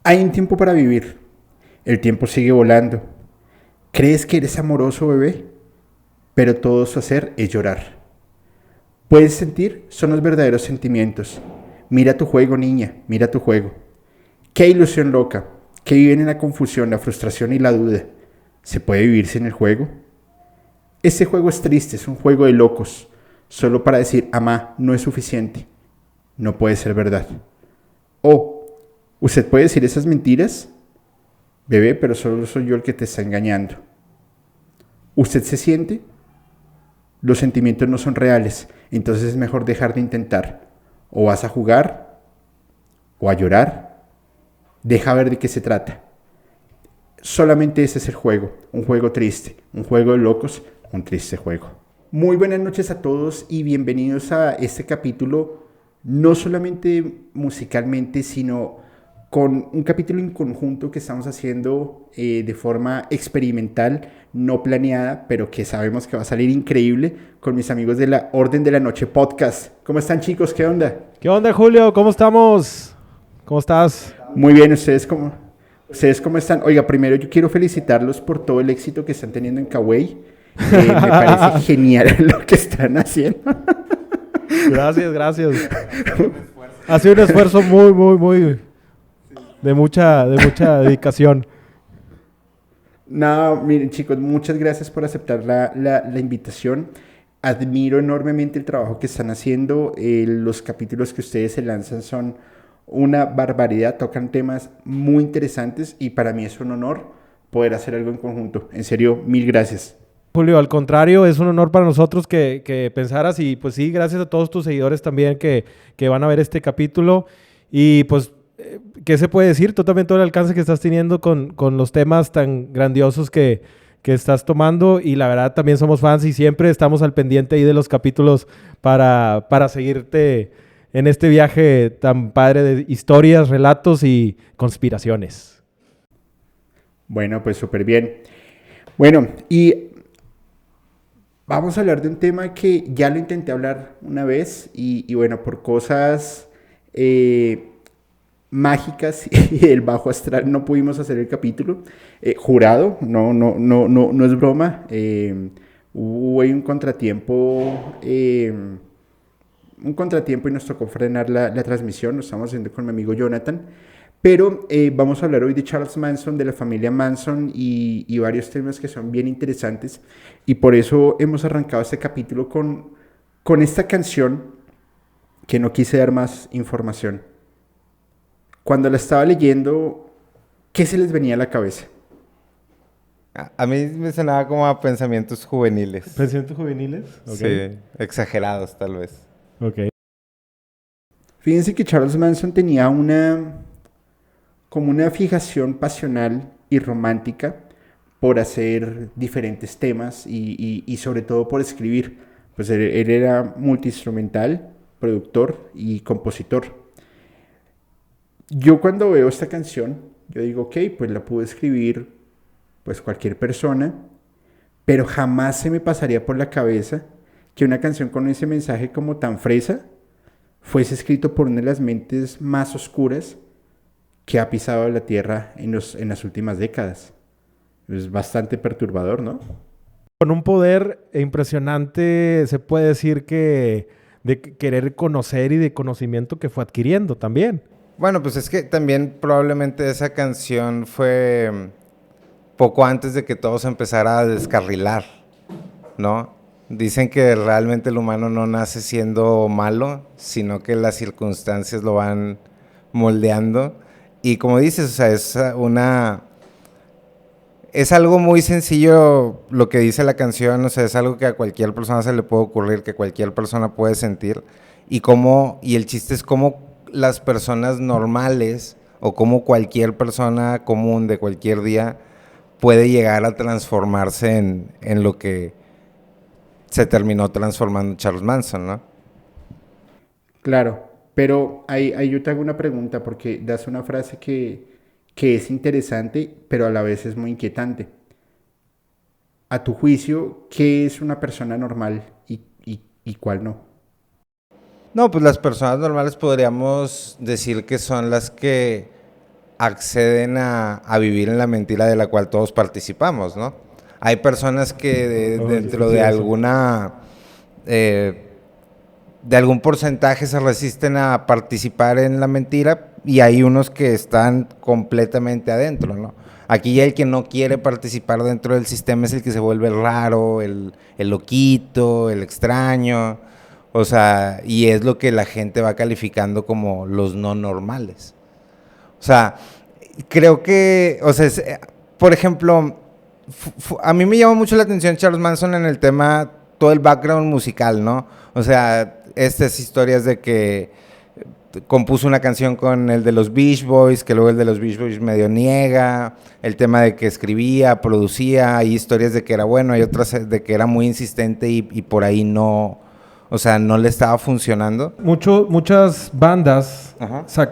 Hay un tiempo para vivir. El tiempo sigue volando. Crees que eres amoroso, bebé, pero todo su hacer es llorar. Puedes sentir son los verdaderos sentimientos. Mira tu juego, niña, mira tu juego. Qué ilusión loca, que viven en la confusión, la frustración y la duda. ¿Se puede vivir sin el juego? Este juego es triste, es un juego de locos. Solo para decir amá no es suficiente. No puede ser verdad. Oh, ¿usted puede decir esas mentiras? Bebé, pero solo soy yo el que te está engañando. ¿Usted se siente? Los sentimientos no son reales, entonces es mejor dejar de intentar. O vas a jugar, o a llorar. Deja ver de qué se trata. Solamente ese es el juego, un juego triste, un juego de locos, un triste juego. Muy buenas noches a todos y bienvenidos a este capítulo, no solamente musicalmente, sino con un capítulo en conjunto que estamos haciendo de forma experimental, no planeada, pero que sabemos que va a salir increíble con mis amigos de la Orden de la Noche Podcast. ¿Cómo están, chicos? ¿Qué onda? ¿Qué onda, Julio? ¿Cómo estamos? ¿Cómo estás? Muy bien, ¿ustedes cómo están? Oiga, primero yo quiero felicitarlos por todo el éxito que están teniendo en Kawaii. Me parece genial lo que están haciendo. Gracias. Ha sido un esfuerzo muy de mucha dedicación. No, miren, chicos, muchas gracias por aceptar la invitación. Admiro enormemente el trabajo que están haciendo. Los capítulos que ustedes se lanzan son una barbaridad, tocan temas muy interesantes y para mí es un honor poder hacer algo en conjunto. En serio, mil gracias. Julio, al contrario, es un honor para nosotros que pensaras y pues sí, gracias a todos tus seguidores también que van a ver este capítulo y pues, ¿qué se puede decir? Tú también todo el alcance que estás teniendo con los temas tan grandiosos que estás tomando y la verdad también somos fans y siempre estamos al pendiente ahí de los capítulos para seguirte en este viaje tan padre de historias, relatos y conspiraciones. Bueno, pues súper bien. Bueno, y vamos a hablar de un tema que ya lo intenté hablar una vez y bueno, por cosas mágicas y del bajo astral no pudimos hacer el capítulo. Jurado, no es broma. Hubo ahí un contratiempo y nos tocó frenar la transmisión. Lo estamos haciendo con mi amigo Jonathan. Pero vamos a hablar hoy de Charles Manson, de la familia Manson y varios temas que son bien interesantes. Y por eso hemos arrancado este capítulo con esta canción que no quise dar más información. Cuando la estaba leyendo, ¿qué se les venía a la cabeza? A mí me sonaba como a pensamientos juveniles. ¿Pensamientos juveniles? Okay. Sí, exagerados tal vez. Ok. Fíjense que Charles Manson tenía como una fijación pasional y romántica por hacer diferentes temas y sobre todo por escribir. Pues él era multiinstrumental, productor y compositor. Yo cuando veo esta canción, yo digo, ok, pues la pudo escribir pues cualquier persona, pero jamás se me pasaría por la cabeza que una canción con ese mensaje como tan fresa fuese escrito por una de las mentes más oscuras que ha pisado la tierra en las últimas décadas. Es bastante perturbador, ¿no? Con un poder impresionante, se puede decir que de querer conocer y de conocimiento que fue adquiriendo también. Bueno, pues es que también probablemente esa canción fue poco antes de que todo se empezara a descarrilar, ¿no? Dicen que realmente el humano no nace siendo malo, sino que las circunstancias lo van moldeando. Y como dices, o sea, es algo muy sencillo lo que dice la canción, o sea, es algo que a cualquier persona se le puede ocurrir, que cualquier persona puede sentir. Y el chiste es cómo las personas normales o cómo cualquier persona común de cualquier día puede llegar a transformarse en lo que se terminó transformando Charles Manson, ¿no? Claro, pero ahí yo te hago una pregunta porque das una frase que es interesante, pero a la vez es muy inquietante. A tu juicio, ¿qué es una persona normal y cuál no? No, pues las personas normales podríamos decir que son las que acceden a vivir en la mentira de la cual todos participamos, ¿no? Hay personas que dentro de alguna... de algún porcentaje se resisten a participar en la mentira y hay unos que están completamente adentro, ¿no? Aquí el que no quiere participar dentro del sistema es el que se vuelve raro, el loquito, el extraño, o sea, y es lo que la gente va calificando como los no normales. O sea, creo que, o sea, por ejemplo, a mí me llamó mucho la atención Charles Manson en el tema, todo el background musical, ¿no? O sea, estas historias de que compuso una canción con el de los Beach Boys, que luego el de los Beach Boys medio niega, el tema de que escribía, producía, hay historias de que era bueno, hay otras de que era muy insistente y por ahí no, o sea, no le estaba funcionando. Muchas bandas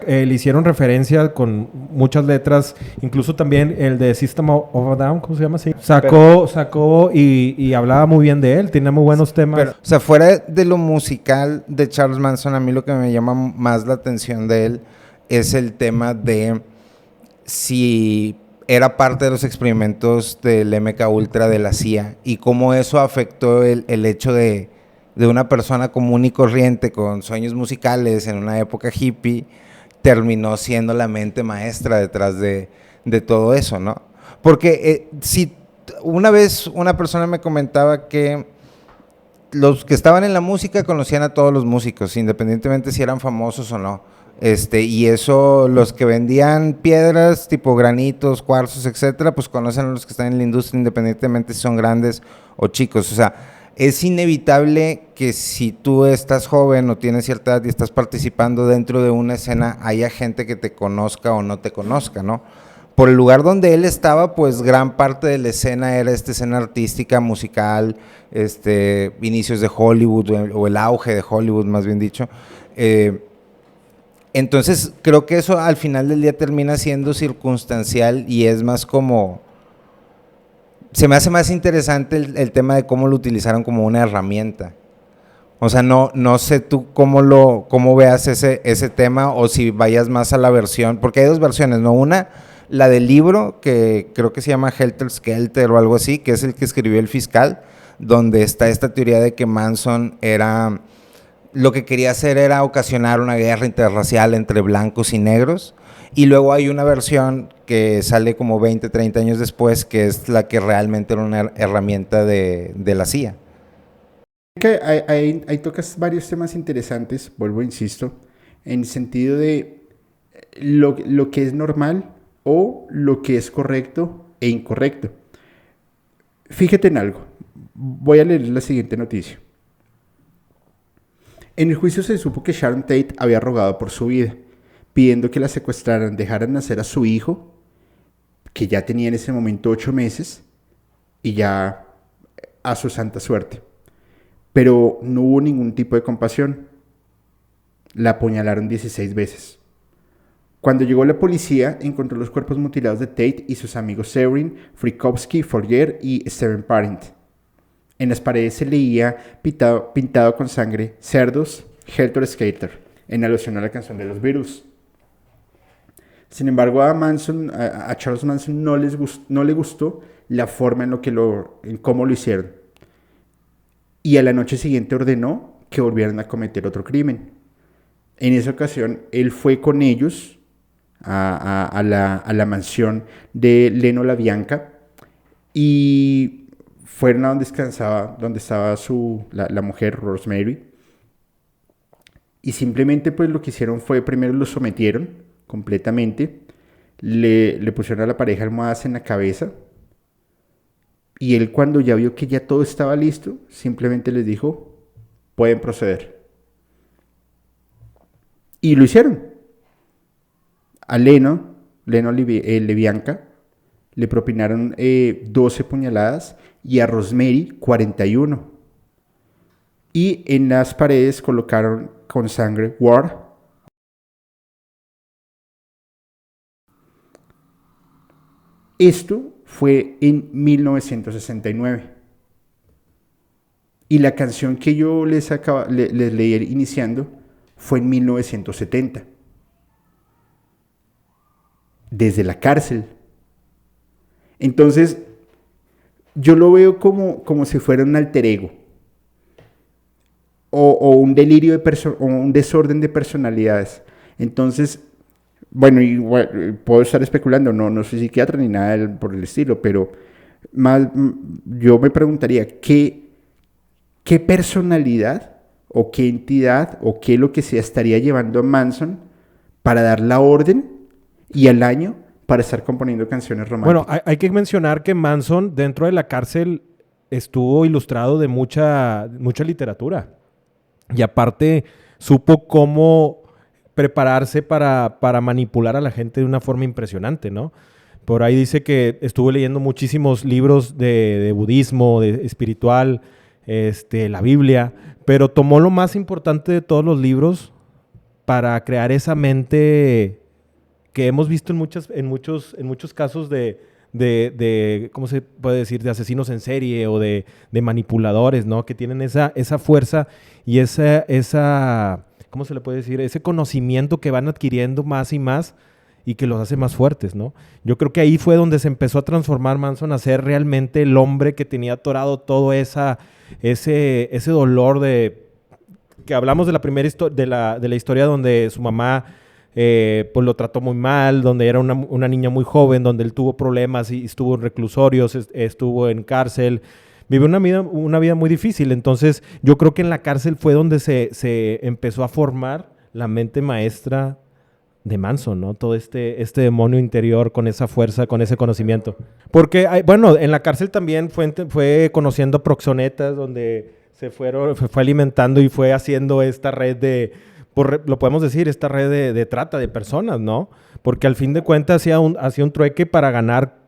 le hicieron referencia con muchas letras, incluso también el de System of a Down, ¿cómo se llama? Sí. Sacó y hablaba muy bien de él, tenía muy buenos temas. Pero, o sea, fuera de lo musical de Charles Manson, a mí lo que me llama más la atención de él es el tema de si era parte de los experimentos del MK Ultra de la CIA y cómo eso afectó el hecho de una persona común y corriente con sueños musicales en una época hippie, terminó siendo la mente maestra detrás de todo eso, ¿no? Porque si una vez una persona me comentaba que los que estaban en la música conocían a todos los músicos, independientemente si eran famosos o no. Y eso, los que vendían piedras tipo granitos, cuarzos, etcétera, pues conocen a los que están en la industria, independientemente si son grandes o chicos. O sea, es inevitable que si tú estás joven o tienes cierta edad y estás participando dentro de una escena, haya gente que te conozca o no te conozca, ¿no? Por el lugar donde él estaba, pues gran parte de la escena era esta escena artística, musical, inicios de Hollywood o el auge de Hollywood, más bien dicho. Entonces, creo que eso al final del día termina siendo circunstancial y es más como... Se me hace más interesante el tema de cómo lo utilizaron como una herramienta. O sea, no sé tú cómo veas ese tema o si vayas más a la versión, porque hay dos versiones, ¿no? Una, la del libro, que creo que se llama Helter Skelter o algo así, que es el que escribió el fiscal, donde está esta teoría de que Manson lo que quería hacer era ocasionar una guerra interracial entre blancos y negros. Y luego hay una versión que sale como 20, 30 años después, que es la que realmente era una herramienta de la CIA. Ahí tocas varios temas interesantes, vuelvo, insisto, en el sentido de lo que es normal o lo que es correcto e incorrecto. Fíjate en algo, voy a leer la siguiente noticia. En el juicio se supo que Sharon Tate había rogado por su vida, pidiendo que la secuestraran, dejaran nacer a su hijo, que ya tenía en ese momento 8 meses, y ya a su santa suerte. Pero no hubo ningún tipo de compasión. La apuñalaron 16 veces. Cuando llegó la policía, encontró los cuerpos mutilados de Tate y sus amigos Severin, Frykowski, Fourier y Stephen Parent. En las paredes se leía pintado con sangre: cerdos, Helter Skelter, en alusión a la canción de los Beatles. Sin embargo, a Charles Manson no le gustó la forma en cómo lo hicieron. Y a la noche siguiente ordenó que volvieran a cometer otro crimen. En esa ocasión, él fue con ellos a la mansión de Leno LaBianca y fueron a donde estaba la mujer, Rosemary. Y simplemente pues lo que hicieron fue, primero lo sometieron completamente, le pusieron a la pareja almohadas en la cabeza, y él, cuando ya vio que ya todo estaba listo, simplemente les dijo: pueden proceder. Y lo hicieron. A Leno LaBianca, le propinaron 12 puñaladas y a Rosemary 41. Y en las paredes colocaron con sangre War. Esto fue en 1969. Y la canción que yo les leí iniciando fue en 1970. desde la cárcel. Entonces, yo lo veo como si fuera un alter ego o un delirio o un desorden de personalidades. Entonces, bueno, igual, puedo estar especulando, no soy psiquiatra ni nada por el estilo, pero yo me preguntaría, ¿qué personalidad o qué entidad o qué lo que sea estaría llevando a Manson para dar la orden y al año para estar componiendo canciones románticas? Bueno, hay que mencionar que Manson dentro de la cárcel estuvo ilustrado de mucha literatura. Y aparte supo cómo prepararse para manipular a la gente de una forma impresionante, ¿no? Por ahí dice que estuvo leyendo muchísimos libros de budismo, de espiritual, la Biblia, pero tomó lo más importante de todos los libros para crear esa mente que hemos visto en muchos casos de ¿cómo se puede decir? De asesinos en serie o de manipuladores, ¿no? Que tienen esa fuerza y esa, ¿cómo se le puede decir? Ese conocimiento que van adquiriendo más y más y que los hace más fuertes, ¿no? Yo creo que ahí fue donde se empezó a transformar Manson a ser realmente el hombre que tenía atorado todo ese dolor que hablamos de la primera de la historia donde su mamá pues lo trató muy mal, donde era una niña muy joven, donde él tuvo problemas y estuvo en reclusorios, estuvo en cárcel, vivió una vida muy difícil. Entonces yo creo que en la cárcel fue donde se empezó a formar la mente maestra de Manson, ¿no? Todo este demonio interior con esa fuerza, con ese conocimiento. Porque, bueno, en la cárcel también fue conociendo proxenetas, donde se fue alimentando y fue haciendo esta red lo podemos decir, esta red de trata de personas, ¿no? Porque al fin de cuentas hacía un trueque para ganar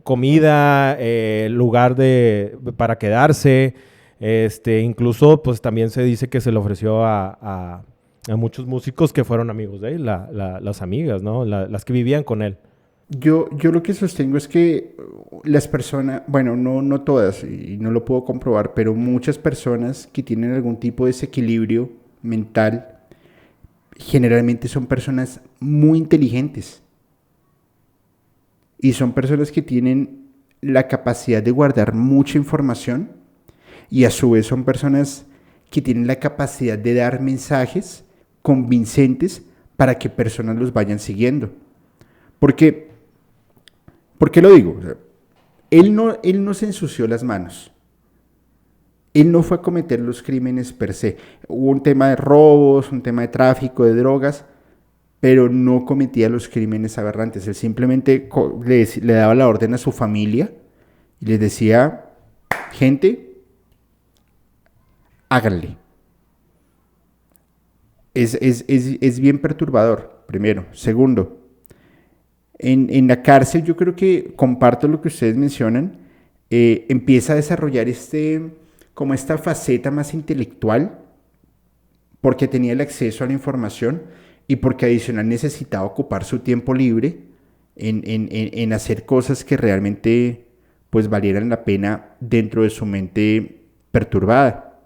comida, lugar para quedarse, incluso pues también se dice que se le ofreció a muchos músicos que fueron amigos de él, las amigas, ¿no? Las que vivían con él. Yo lo que sostengo es que las personas, bueno, no todas, y no lo puedo comprobar, pero muchas personas que tienen algún tipo de desequilibrio mental, generalmente son personas muy inteligentes. Y son personas que tienen la capacidad de guardar mucha información y a su vez son personas que tienen la capacidad de dar mensajes convincentes para que personas los vayan siguiendo. ¿Por qué lo digo? O sea, él no se ensució las manos. Él no fue a cometer los crímenes per se. Hubo un tema de robos, un tema de tráfico, de drogas, pero no cometía los crímenes aberrantes. Él simplemente le daba la orden a su familia y les decía, gente, háganle. Es bien perturbador, primero. Segundo, en la cárcel yo creo que comparto lo que ustedes mencionan, empieza a desarrollar como esta faceta más intelectual porque tenía el acceso a la información y porque adicional necesitaba ocupar su tiempo libre en hacer cosas que realmente pues valieran la pena dentro de su mente perturbada.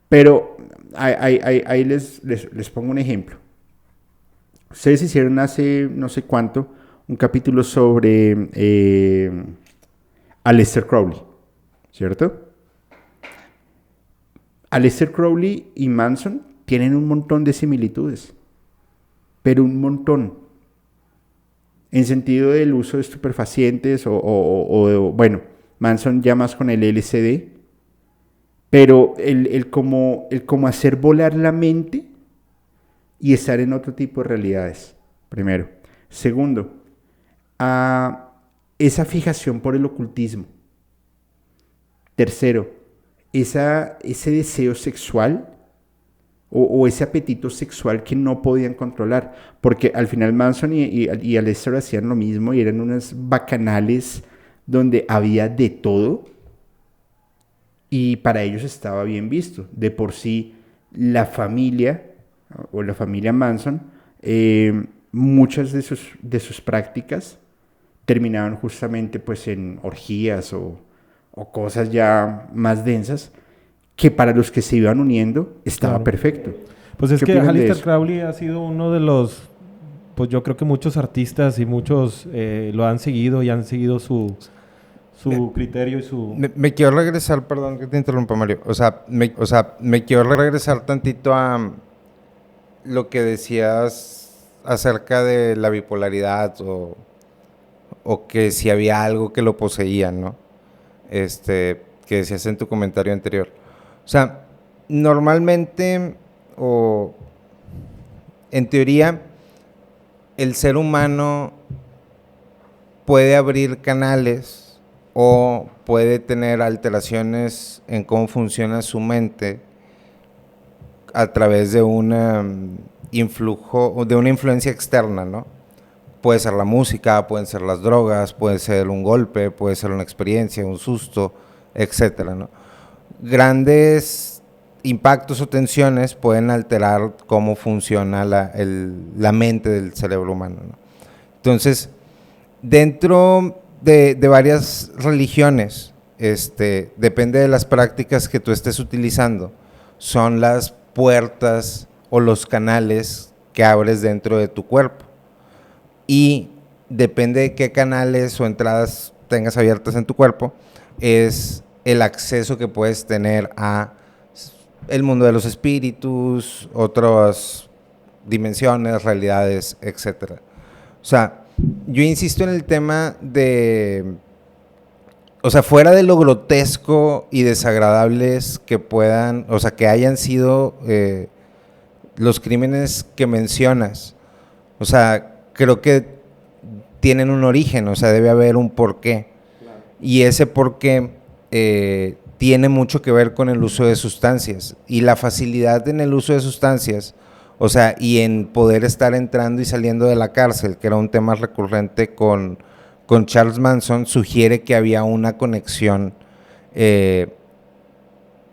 Pero ahí les pongo un ejemplo. Ustedes hicieron hace no sé cuánto un capítulo sobre Aleister Crowley, ¿cierto? Aleister Crowley y Manson tienen un montón de similitudes, pero un montón. En sentido del uso de estupefacientes bueno, Manson ya más con el LSD, pero el como hacer volar la mente y estar en otro tipo de realidades, primero. Segundo, esa fijación por el ocultismo. Tercero, ese deseo sexual o ese apetito sexual que no podían controlar, porque al final Manson y Aleister hacían lo mismo y eran unas bacanales donde había de todo y para ellos estaba bien visto. De por sí, la familia o la familia Manson, muchas de sus prácticas terminaban justamente pues en orgías o cosas ya más densas que para los que se iban uniendo estaba perfecto. Pues es ¿Qué que opinan de Aleister eso? Crowley ha sido uno de los, pues yo creo que muchos artistas y muchos lo han seguido y han seguido su criterio y su... Me quiero regresar, perdón que te interrumpa, Mario. O sea, me quiero regresar tantito a lo que decías acerca de la bipolaridad o que si había algo que lo poseía, ¿no? Que decías en tu comentario anterior. O sea, normalmente o en teoría el ser humano puede abrir canales o puede tener alteraciones en cómo funciona su mente a través de una influjo o de una influencia externa, ¿no? Puede ser la música, pueden ser las drogas, puede ser un golpe, puede ser una experiencia, un susto, etcétera, ¿no? Grandes impactos o tensiones pueden alterar cómo funciona la mente del cerebro humano, ¿no? Entonces, dentro de varias religiones, depende de las prácticas que tú estés utilizando, son las puertas o los canales que abres dentro de tu cuerpo. Y depende de qué canales o entradas tengas abiertas en tu cuerpo, es el acceso que puedes tener a el mundo de los espíritus, otras dimensiones, realidades, etcétera. O sea, yo insisto en el tema de, o sea, fuera de lo grotesco y desagradables que puedan, o sea, que hayan sido los crímenes que mencionas, o sea, creo que tienen un origen, o sea, debe haber un porqué. Claro. Y ese porqué tiene mucho que ver con el uso de sustancias y la facilidad en el uso de sustancias, o sea, y en poder estar entrando y saliendo de la cárcel, que era un tema recurrente con Charles Manson, sugiere que había una conexión,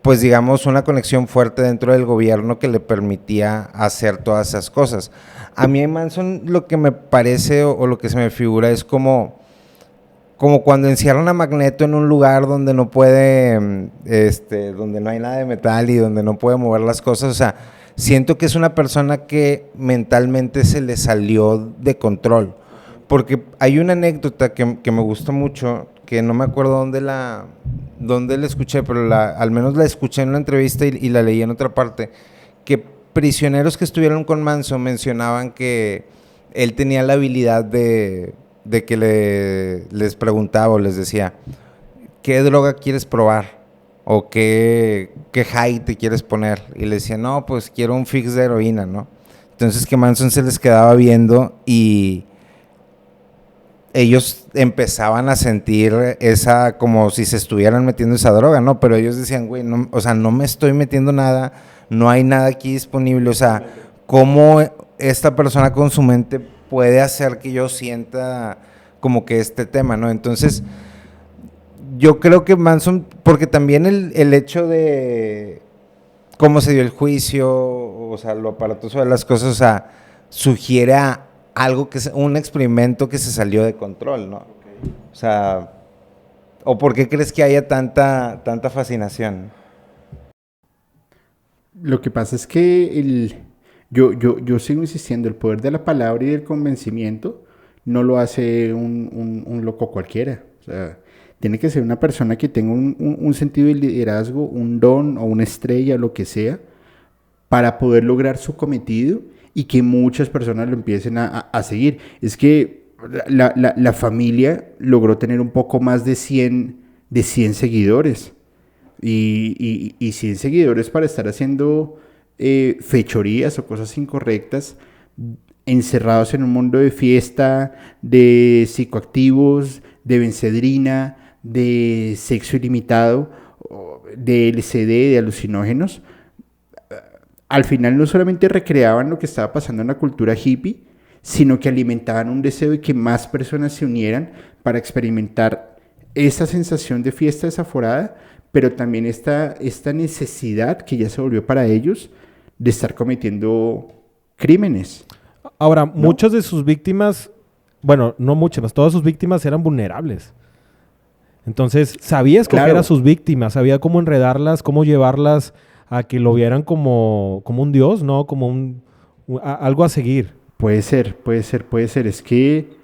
pues digamos, una conexión fuerte dentro del gobierno que le permitía hacer todas esas cosas. A mí en Manson lo que me parece o lo que se me figura es como cuando encierran a Magneto en un lugar donde no puede, donde no hay nada de metal y donde no puede mover las cosas. O sea, siento que es una persona que mentalmente se le salió de control. Porque hay una anécdota que me gusta mucho, que no me acuerdo dónde la escuché, pero al menos la escuché en una entrevista y la leí en otra parte, que prisioneros que estuvieron con Manson mencionaban que él tenía la habilidad de que les preguntaba o les decía, ¿qué droga quieres probar? O ¿qué high te quieres poner? Y le decía, no, pues quiero un fix de heroína, ¿no? Entonces que Manson se les quedaba viendo y ellos empezaban a sentir esa, como si se estuvieran metiendo esa droga, ¿no? Pero ellos decían, güey, no, o sea, no me estoy metiendo nada, no hay nada aquí disponible, o sea, ¿cómo esta persona con su mente puede hacer que yo sienta como que este tema, ¿no? Entonces, yo creo que Manson, porque también el hecho de cómo se dio el juicio, o sea, lo aparatoso de las cosas, o sea, sugiere a algo que es un experimento que se salió de control, ¿no? Okay. O sea, ¿o por qué crees que haya tanta fascinación? Lo que pasa es que yo sigo insistiendo, el poder de la palabra y del convencimiento no lo hace un loco cualquiera. O sea, tiene que ser una persona que tenga un sentido de liderazgo, un don o una estrella, lo que sea, para poder lograr su cometido y que muchas personas lo empiecen a seguir. Es que la familia logró tener un poco más de 100 seguidores. Y 100 seguidores para estar haciendo fechorías o cosas incorrectas, encerrados en un mundo de fiesta, de psicoactivos, de bencedrina, de sexo ilimitado, de LSD, de alucinógenos. Al final no solamente recreaban lo que estaba pasando en la cultura hippie, sino que alimentaban un deseo de que más personas se unieran para experimentar esa sensación de fiesta desaforada, pero también esta necesidad que ya se volvió para ellos de estar cometiendo crímenes. Ahora, ¿no? Muchas de sus víctimas, bueno, no muchas, todas sus víctimas eran vulnerables. Entonces, sabía escoger a sus víctimas, sabía cómo enredarlas, cómo llevarlas a que lo vieran como un dios, ¿no? Como algo a seguir. Puede ser. Es que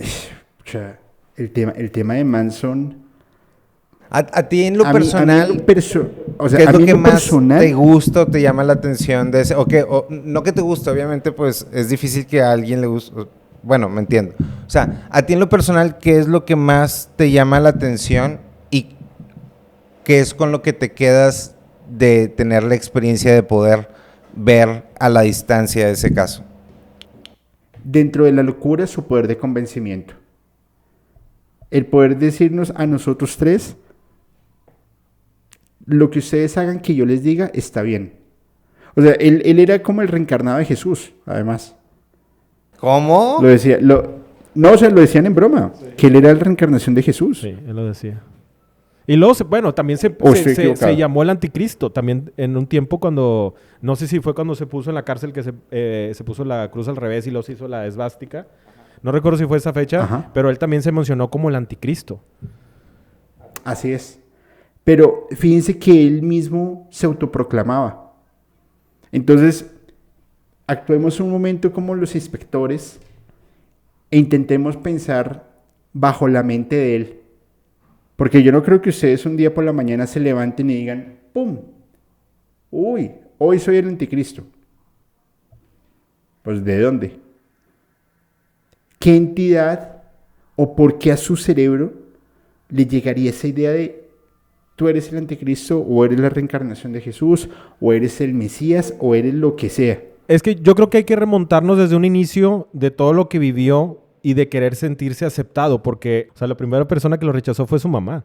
o sea, el tema de Manson, A ti en lo a mí personal, en lo perso- o sea, ¿qué es a lo mí en que lo más personal, te gusta o te llama la atención de ese? O no que te guste, obviamente, pues es difícil que a alguien le guste. Bueno, me entiendo. O sea, a ti en lo personal, ¿qué es lo que más te llama la atención y qué es con lo que te quedas de tener la experiencia de poder ver a la distancia ese caso? dentro de la locura, su poder de convencimiento. El poder decirnos a nosotros tres, lo que ustedes hagan que yo les diga está bien. O sea, él era como el reencarnado de Jesús, además. ¿Cómo? Lo decía, no, o sea, lo decían en broma, que él era la reencarnación de Jesús. Sí, él lo decía. Y luego, también se llamó el anticristo. También en un tiempo cuando, no sé si fue cuando se puso en la cárcel que se puso la cruz al revés y luego se hizo la esvástica. No recuerdo si fue esa fecha, Ajá. pero él también se mencionó como el anticristo. Así es. Pero fíjense que él mismo se autoproclamaba. Entonces, actuemos un momento como los inspectores e intentemos pensar bajo la mente de él. Porque yo no creo que ustedes un día por la mañana se levanten y digan, ¡pum! ¡Uy! Hoy soy el anticristo. Pues ¿de dónde? ¿Qué entidad o por qué a su cerebro le llegaría esa idea de tú eres el anticristo o eres la reencarnación de Jesús o eres el Mesías o eres lo que sea? Es que yo creo que hay que remontarnos desde un inicio de todo lo que vivió y de querer sentirse aceptado, porque, o sea, la primera persona que lo rechazó fue su mamá,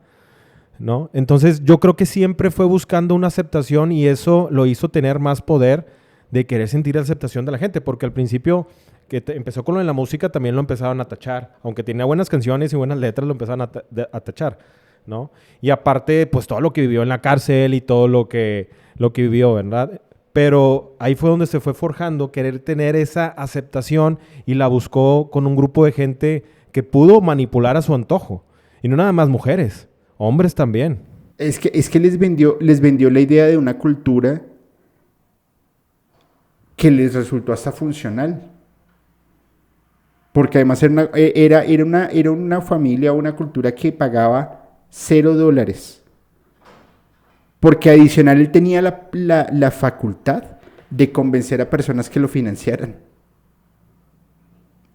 ¿no? Entonces, yo creo que siempre fue buscando una aceptación y eso lo hizo tener más poder de querer sentir aceptación de la gente, porque al principio que empezó con lo de la música también lo empezaban a tachar, aunque tenía buenas canciones y buenas letras lo empezaban a tachar, ¿no? Y aparte, pues todo lo que vivió en la cárcel y todo lo que vivió, ¿verdad? Pero ahí fue donde se fue forjando querer tener esa aceptación y la buscó con un grupo de gente que pudo manipular a su antojo. Y no nada más mujeres, hombres también. Es que les vendió la idea de una cultura que les resultó hasta funcional. Porque además era una familia, una cultura que pagaba $0. Porque adicional él tenía la facultad de convencer a personas que lo financiaran.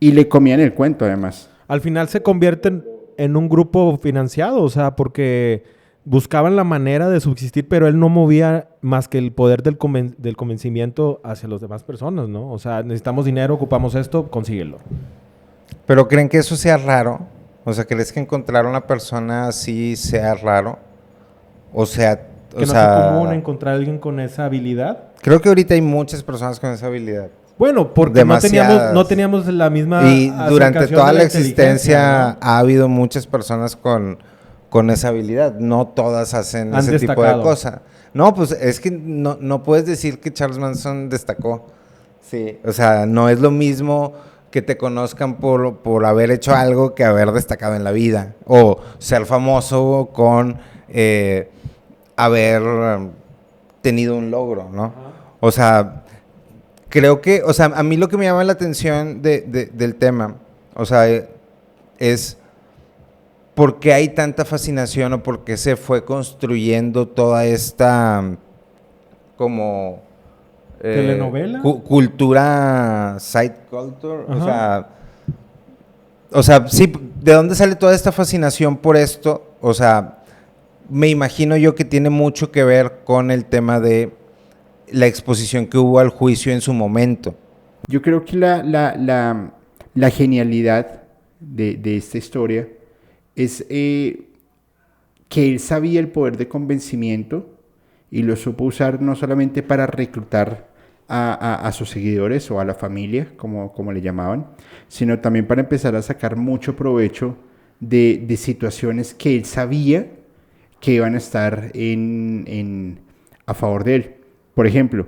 Y le comían el cuento además. Al final se convierten en un grupo financiado, o sea, porque buscaban la manera de subsistir, pero él no movía más que el poder del convencimiento hacia las demás personas, ¿no? O sea, necesitamos dinero, ocupamos esto, consíguelo. ¿Pero creen que eso sea raro? O sea, ¿crees que encontrar una persona así sea raro? O sea, Que no sea común encontrar a alguien con esa habilidad. Creo que ahorita hay muchas personas con esa habilidad. Bueno, porque no teníamos la misma y durante toda la existencia, ¿no? ha habido muchas personas con esa habilidad. No todas hacen ese tipo de cosas. No, pues es que no puedes decir que Charles Manson destacó. Sí. O sea, no es lo mismo que te conozcan por haber hecho algo que haber destacado en la vida. O ser famoso con haber tenido un logro, ¿no? Ajá. O sea, creo que, o sea, a mí lo que me llama la atención del tema, o sea, es por qué hay tanta fascinación o por qué se fue construyendo toda esta como telenovela, cultura, side culture. O sea, sí, ¿de dónde sale toda esta fascinación por esto? O sea, me imagino yo que tiene mucho que ver con el tema de la exposición que hubo al juicio en su momento. Yo creo que la genialidad de esta historia es que él sabía el poder de convencimiento y lo supo usar no solamente para reclutar a sus seguidores o a la familia, como le llamaban, sino también para empezar a sacar mucho provecho de situaciones que él sabía que iban a estar a favor de él. Por ejemplo,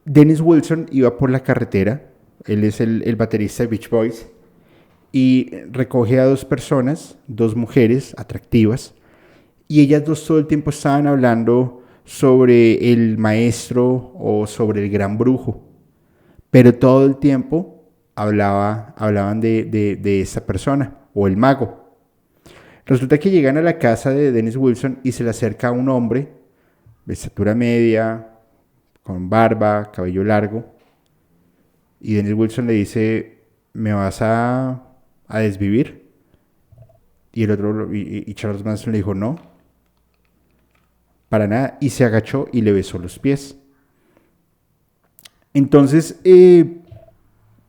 Dennis Wilson iba por la carretera, él es el baterista de Beach Boys, y recoge a dos personas, dos mujeres atractivas, Y ellas dos todo el tiempo estaban hablando sobre el maestro o sobre el gran brujo, pero todo el tiempo hablaban de esa persona o el mago. Resulta que llegan a la casa de Dennis Wilson y se le acerca un hombre de estatura media, con barba, cabello largo, y Dennis Wilson le dice, ¿me vas a desvivir? Y el otro, y Charles Manson le dijo, no, para nada, y se agachó y le besó los pies. Entonces,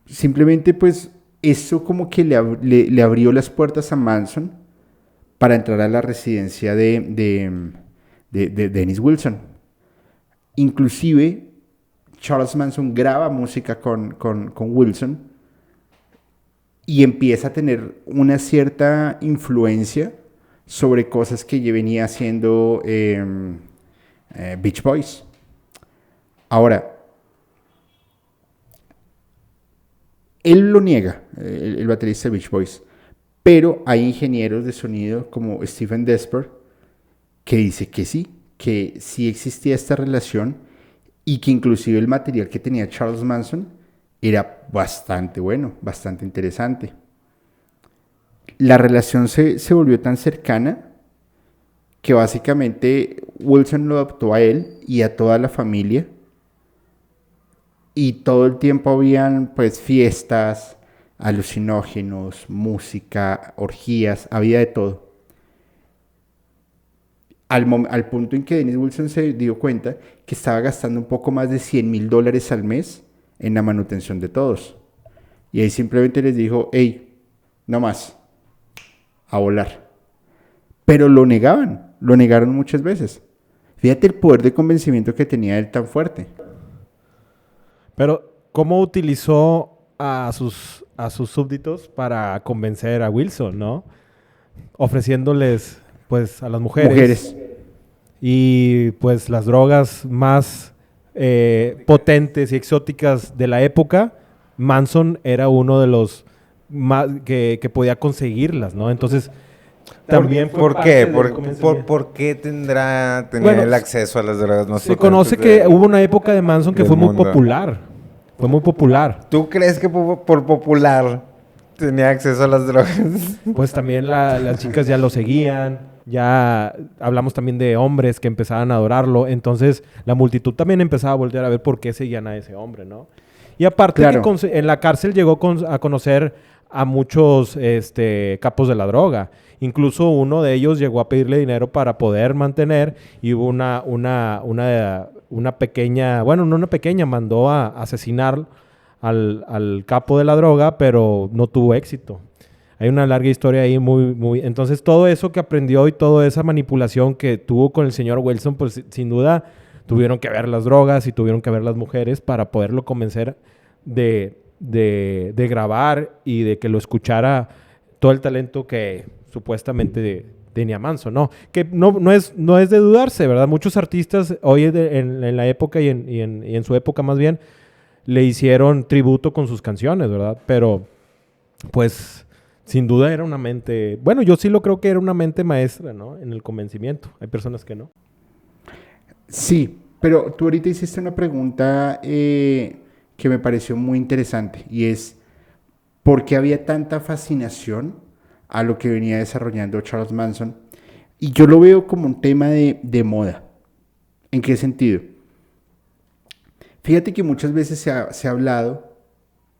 simplemente pues eso como que le abrió las puertas a Manson para entrar a la residencia de Dennis Wilson. Inclusive, Charles Manson graba música con Wilson y empieza a tener una cierta influencia sobre cosas que ya venía haciendo Beach Boys. Ahora, él lo niega, el baterista de Beach Boys, pero hay ingenieros de sonido como Stephen Desper que dice que sí existía esta relación y que inclusive el material que tenía Charles Manson era bastante bueno, bastante interesante. La relación se volvió tan cercana que básicamente Wilson lo adoptó a él y a toda la familia y todo el tiempo habían pues fiestas, alucinógenos, música, orgías, había de todo. Al punto en que Dennis Wilson se dio cuenta que estaba gastando un poco más de $100,000 al mes en la manutención de todos. Y ahí simplemente les dijo, hey, no más, a volar. Pero lo negaron muchas veces. Fíjate el poder de convencimiento que tenía él tan fuerte. Pero, ¿cómo utilizó a sus súbditos para convencer a Wilson, no? Ofreciéndoles, pues, a las mujeres. Y, pues, las drogas más potentes y exóticas de la época. Manson era uno de los más que podía conseguirlas, ¿no? Entonces, también fue ¿Por qué? parte ¿Por qué tenía Bueno, el acceso a las drogas más se conoce potentes que hubo una época de Manson que del fue muy mundo? popular. Fue muy popular. ¿Tú crees que por popular tenía acceso a las drogas? Pues también las chicas ya lo seguían. Ya hablamos también de hombres que empezaban a adorarlo. Entonces, la multitud también empezaba a voltear a ver por qué seguían a ese hombre, ¿no? Y aparte Claro. que en la cárcel llegó a conocer a muchos capos de la droga. Incluso uno de ellos llegó a pedirle dinero para poder mantener y hubo una pequeña, bueno, no una pequeña, mandó a asesinar al capo de la droga, pero no tuvo éxito. Hay una larga historia ahí muy... Entonces, todo eso que aprendió y toda esa manipulación que tuvo con el señor Wilson, pues sin duda tuvieron que ver las drogas y tuvieron que ver las mujeres para poderlo convencer de grabar y de que lo escuchara todo el talento que supuestamente tenía Manson, ¿no? Que no es de dudarse, ¿verdad? Muchos artistas hoy en la época y en su época más bien le hicieron tributo con sus canciones, ¿verdad? Pero, pues, sin duda era una mente... Bueno, yo sí lo creo que era una mente maestra, ¿no? En el convencimiento. Hay personas que no. Sí, pero tú ahorita hiciste una pregunta que me pareció muy interesante y es ¿por qué había tanta fascinación a lo que venía desarrollando Charles Manson? Y yo lo veo como un tema de moda. ¿En qué sentido? Fíjate que muchas veces se ha hablado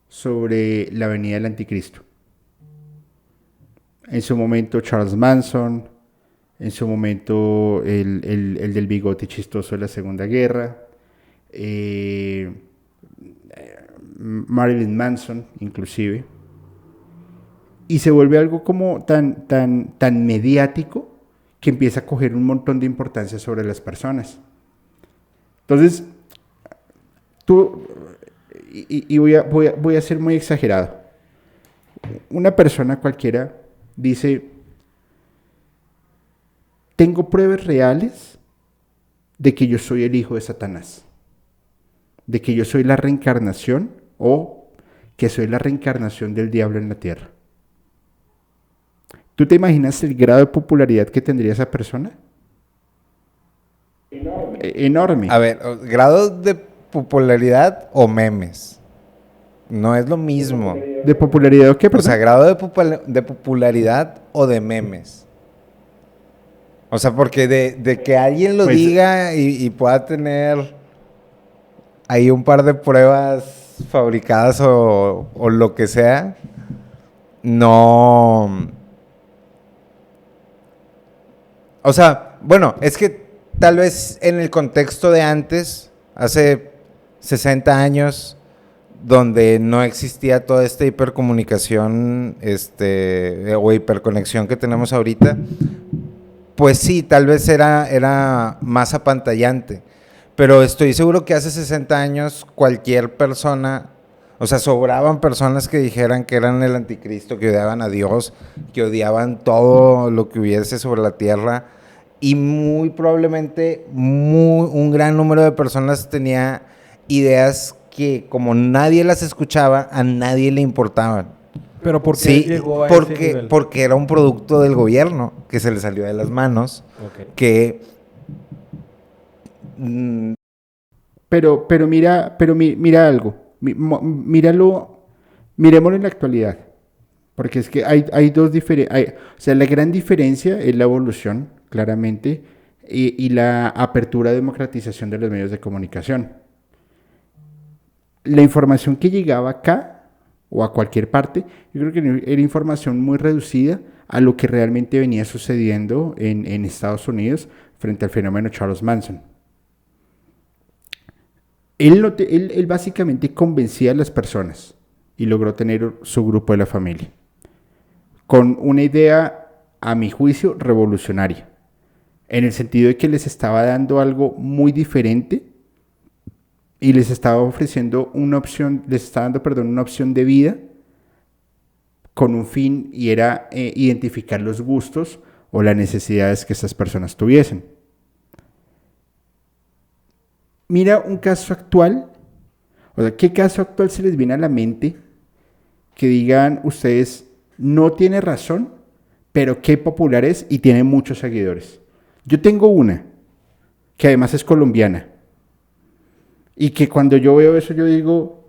sobre la venida del anticristo. En su momento Charles Manson, en su momento el del bigote chistoso de la Segunda Guerra, Marilyn Manson inclusive, y se vuelve algo como tan mediático que empieza a coger un montón de importancia sobre las personas. Entonces, voy a ser muy exagerado. Una persona cualquiera dice, tengo pruebas reales de que yo soy el hijo de Satanás, de que yo soy la reencarnación o que soy la reencarnación del diablo en la tierra. ¿Tú te imaginas el grado de popularidad que tendría esa persona? enorme. A ver, grado de popularidad o memes. No es lo mismo. ¿De popularidad o qué? O sea, grado de popularidad o de memes. O sea, porque de que alguien lo Pues- diga y pueda tener ahí un par de pruebas fabricadas o lo que sea, no. O sea, bueno, es que tal vez en el contexto de antes, hace 60 años, donde no existía toda esta hipercomunicación, o hiperconexión que tenemos ahorita, pues sí, tal vez era más apantallante. Pero estoy seguro que hace 60 años cualquier persona, o sea, sobraban personas que dijeran que eran el anticristo, que odiaban a Dios, que odiaban todo lo que hubiese sobre la tierra. Y muy probablemente un gran número de personas tenía ideas que como nadie las escuchaba, a nadie le importaban. Pero ¿por qué Sí, llegó a ese nivel? porque era un producto del gobierno que se le salió de las manos, Ok. que Pero mira algo. Miremoslo en la actualidad. Porque es que hay dos diferencias. O sea, la gran diferencia es la evolución, claramente, y la apertura, democratización de los medios de comunicación. La información que llegaba acá o a cualquier parte, yo creo que era información muy reducida a lo que realmente venía sucediendo en Estados Unidos frente al fenómeno Charles Manson. Él básicamente convencía a las personas y logró tener su grupo de la familia con una idea, a mi juicio, revolucionaria, en el sentido de que les estaba dando algo muy diferente y les estaba ofreciendo una opción, les estaba dando, perdón, una opción de vida con un fin, y era identificar los gustos o las necesidades que estas personas tuviesen. Mira un caso actual, o sea, ¿qué caso actual se les viene a la mente que digan ustedes, no tiene razón, pero qué popular es y tiene muchos seguidores? Yo tengo una, que además es colombiana, y que cuando yo veo eso yo digo,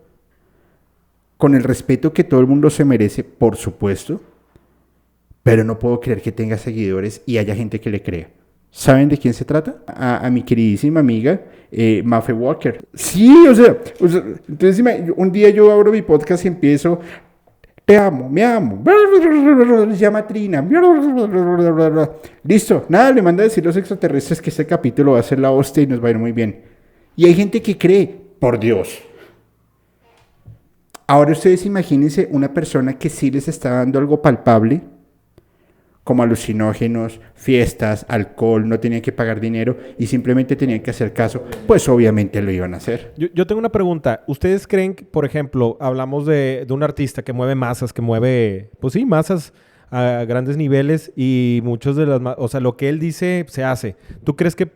con el respeto que todo el mundo se merece, por supuesto, pero no puedo creer que tenga seguidores y haya gente que le crea. ¿Saben de quién se trata? A mi queridísima amiga Mafe Walker. Sí, o sea, entonces un día yo abro mi podcast y empiezo, te amo, me amo, se llama Trina, listo, nada, le manda a decir los extraterrestres que este capítulo va a ser la hostia y nos va a ir muy bien. Y hay gente que cree, por Dios. Ahora ustedes imagínense una persona que sí les está dando algo palpable, como alucinógenos, fiestas, alcohol, no tenían que pagar dinero y simplemente tenían que hacer caso, pues obviamente lo iban a hacer. Yo tengo una pregunta. ¿Ustedes creen que, por ejemplo, hablamos de un artista que mueve masas, que mueve, pues sí, masas a grandes niveles y muchos de las, o sea, lo que él dice se hace? ¿Tú crees que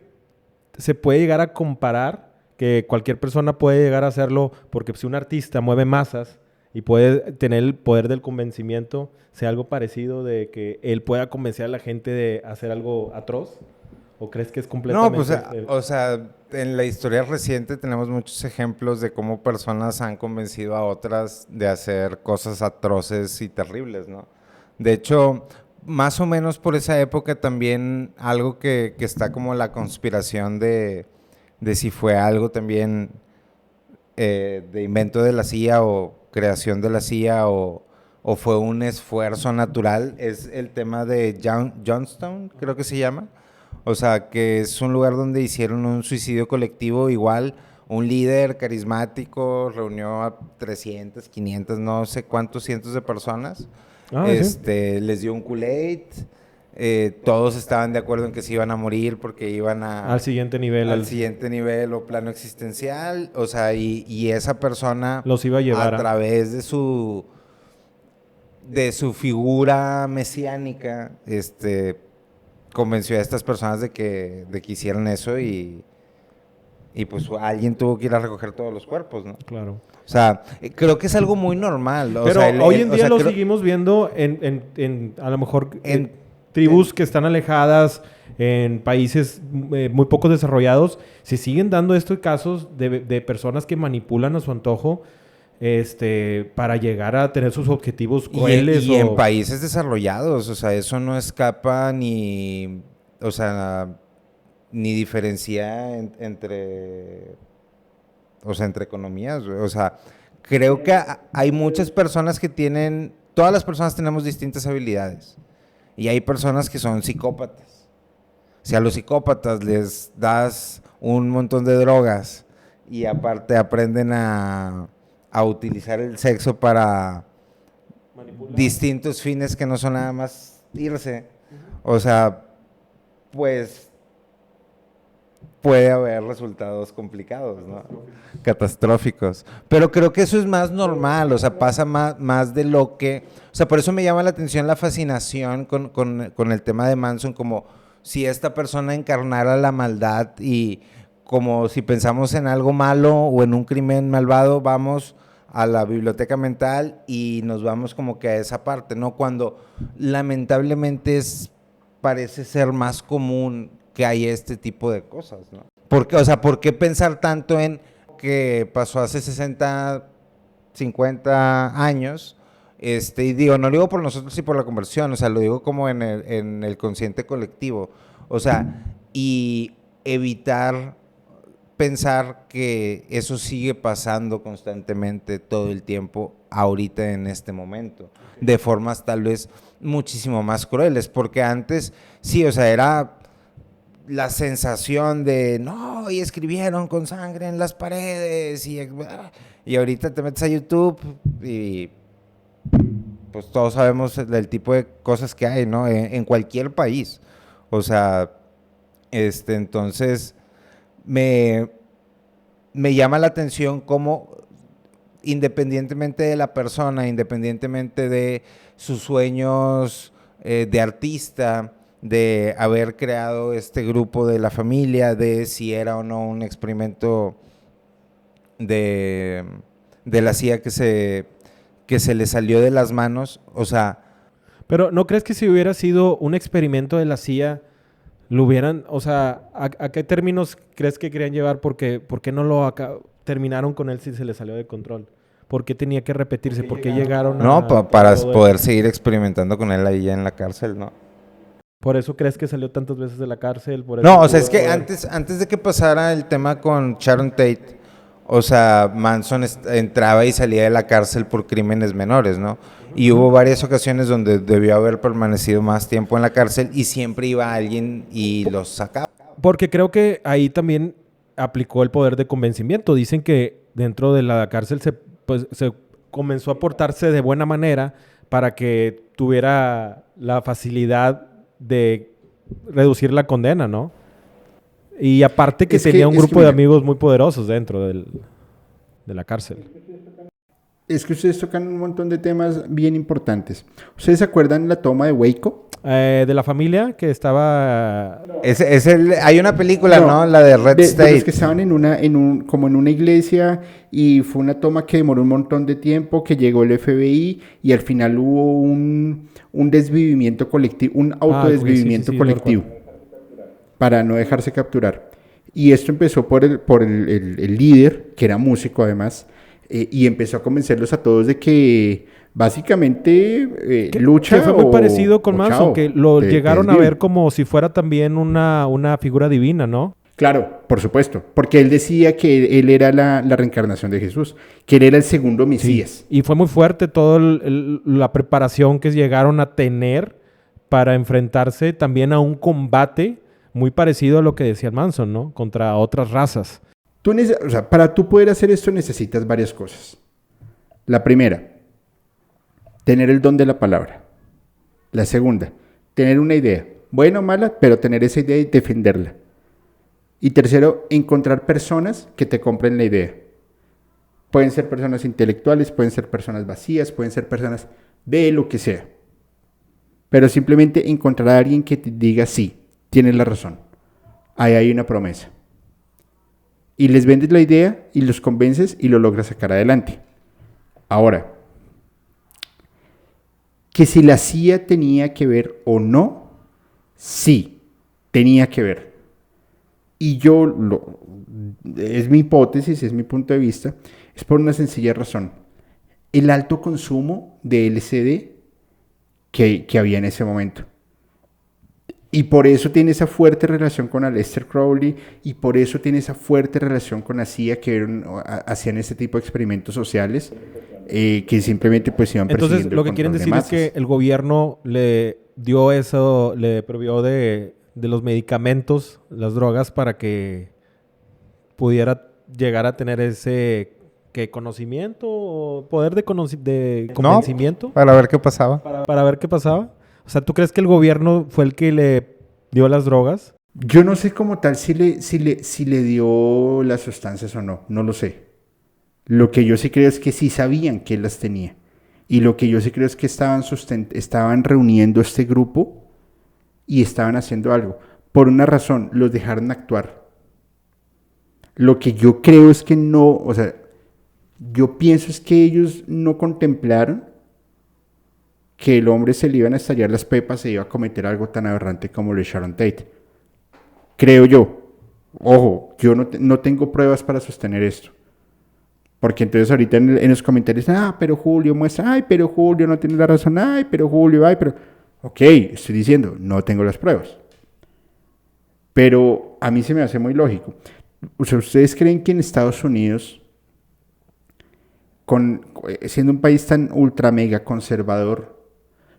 se puede llegar a comparar, que cualquier persona puede llegar a hacerlo, porque si un artista mueve masas y puede tener el poder del convencimiento, sea algo parecido de que él pueda convencer a la gente de hacer algo atroz? ¿O crees que es completamente...? No, pues, o sea, en la historia reciente tenemos muchos ejemplos de cómo personas han convencido a otras de hacer cosas atroces y terribles, ¿no? De hecho, más o menos por esa época también algo que está como la conspiración de si fue algo también de invento de la CIA o creación de la CIA o fue un esfuerzo natural, es el tema de Johnstown, creo que se llama. O sea, que es un lugar donde hicieron un suicidio colectivo, igual un líder carismático reunió a 300, 500, no sé cuántos cientos de personas. ¿Sí? Les dio un Kool-Aid, todos estaban de acuerdo en que se iban a morir porque iban Al siguiente nivel. al siguiente nivel o plano existencial, o sea, y esa persona los iba a llevar a través de su figura mesiánica, convenció a estas personas de que hicieran eso y pues alguien tuvo que ir a recoger todos los cuerpos, ¿no? Claro. O sea, creo que es algo muy normal. Pero hoy en día lo seguimos viendo en a lo mejor... tribus que están alejadas en países muy poco desarrollados, se siguen dando estos casos de personas que manipulan a su antojo para llegar a tener sus objetivos crueles. Y en países desarrollados, o sea, eso no escapa ni, o sea, ni diferencia entre economías. O sea, creo que hay muchas personas que todas las personas tenemos distintas habilidades. Y hay personas que son psicópatas. Si a los psicópatas les das un montón de drogas y aparte aprenden a utilizar el sexo para distintos fines que no son nada más irse, o sea, pues puede haber resultados complicados, ¿no? Catastróficos. Pero creo que eso es más normal, o sea, pasa más de lo que... O sea, por eso me llama la atención la fascinación con el tema de Manson, como si esta persona encarnara la maldad y como si pensamos en algo malo o en un crimen malvado, vamos a la biblioteca mental y nos vamos como que a esa parte, ¿no? Cuando lamentablemente parece ser más común que hay este tipo de cosas, ¿no? ¿Por qué pensar tanto en que pasó hace 60, 50 años? Y digo, no lo digo por nosotros y por la conversión, o sea, lo digo como en el consciente colectivo, o sea, y evitar pensar que eso sigue pasando constantemente todo el tiempo ahorita en este momento, de formas tal vez muchísimo más crueles, porque antes sí, o sea, era la sensación de no, y escribieron con sangre en las paredes y ahorita te metes a YouTube y pues todos sabemos del tipo de cosas que hay, ¿no? En cualquier país, o sea, entonces me llama la atención cómo independientemente de la persona, independientemente de sus sueños de artista, de haber creado este grupo de la familia, de si era o no un experimento de la CIA que se le salió de las manos, o sea... Pero ¿no crees que si hubiera sido un experimento de la CIA, lo hubieran, o sea, ¿a qué términos crees que querían llevar? ¿Por qué no terminaron con él si se le salió de control? ¿Por qué tenía que repetirse? ¿Por qué llegaron a...? No, para poder seguir experimentando con él ahí en la cárcel, ¿no? ¿Por eso crees que salió tantas veces de la cárcel? No, o sea, es que antes de que pasara el tema con Sharon Tate, o sea, Manson entraba y salía de la cárcel por crímenes menores, ¿no? Y hubo varias ocasiones donde debió haber permanecido más tiempo en la cárcel y siempre iba alguien y los sacaba. Porque creo que ahí también aplicó el poder de convencimiento. Dicen que dentro de la cárcel se comenzó a portarse de buena manera para que tuviera la facilidad de reducir la condena, ¿no? Y aparte que tenía un grupo de amigos muy poderosos dentro de la cárcel. Es que ustedes tocan un montón de temas bien importantes. ¿Ustedes se acuerdan la toma de Waco? De la familia que estaba... Hay una película, ¿no? La de Red State. De los que estaban como en una iglesia y fue una toma que demoró un montón de tiempo, que llegó el FBI y al final hubo un desvivimiento colectivo, un autodesvivimiento colectivo para no dejarse capturar. Y esto empezó por el líder, que era músico además, y empezó a convencerlos a todos de que básicamente lucha. Que fue muy parecido con Manson, que lo llegaron a ver como si fuera también una figura divina, ¿no? Claro, por supuesto, porque él decía que él era la reencarnación de Jesús, que él era el segundo Mesías. Sí. Y fue muy fuerte toda la preparación que llegaron a tener para enfrentarse también a un combate muy parecido a lo que decía Manson, ¿no? Contra otras razas. O sea, para tú poder hacer esto necesitas varias cosas. La primera, tener el don de la palabra. La segunda, tener una idea, buena o mala, pero tener esa idea y defenderla. Y tercero, encontrar personas que te compren la idea. Pueden ser personas intelectuales, pueden ser personas vacías, pueden ser personas de lo que sea. Pero simplemente encontrar a alguien que te diga sí, tienes la razón. Ahí hay una promesa. Y les vendes la idea y los convences y lo logras sacar adelante. Ahora, que si la CIA tenía que ver o no, Sí, tenía que ver. Y es mi hipótesis, es mi punto de vista, es por una sencilla razón. El alto consumo de LSD que había en ese momento. Y por eso tiene esa fuerte relación con Aleister Crowley y por eso tiene esa fuerte relación con la CIA que hacían ese tipo de experimentos sociales que simplemente pues iban persiguiendo. Entonces, lo que quieren decir es que el gobierno le dio eso, le prohibió de los medicamentos, las drogas, para que pudiera llegar a tener ese conocimiento o poder de convencimiento. Para ver qué pasaba. Para ver qué pasaba. O sea, ¿tú crees que el gobierno fue el que le dio las drogas? Yo no sé como tal si le dio las sustancias o no, no lo sé. Lo que yo sí creo es que sí sabían que él las tenía. Y lo que yo sí creo es que estaban reuniendo este grupo y estaban haciendo algo. Por una razón, los dejaron actuar. Lo que yo creo es que no, o sea, yo pienso es que ellos no contemplaron que el hombre se le iban a estallar las pepas e iba a cometer algo tan aberrante como lo de Sharon Tate. Creo yo. Ojo, yo no tengo pruebas para sostener esto. Porque entonces ahorita en los comentarios, pero Julio muestra, pero Julio no tiene la razón, pero Julio, pero... Ok, estoy diciendo, no tengo las pruebas. Pero a mí se me hace muy lógico. O sea, ¿ustedes creen que en Estados Unidos, siendo un país tan ultra mega conservador,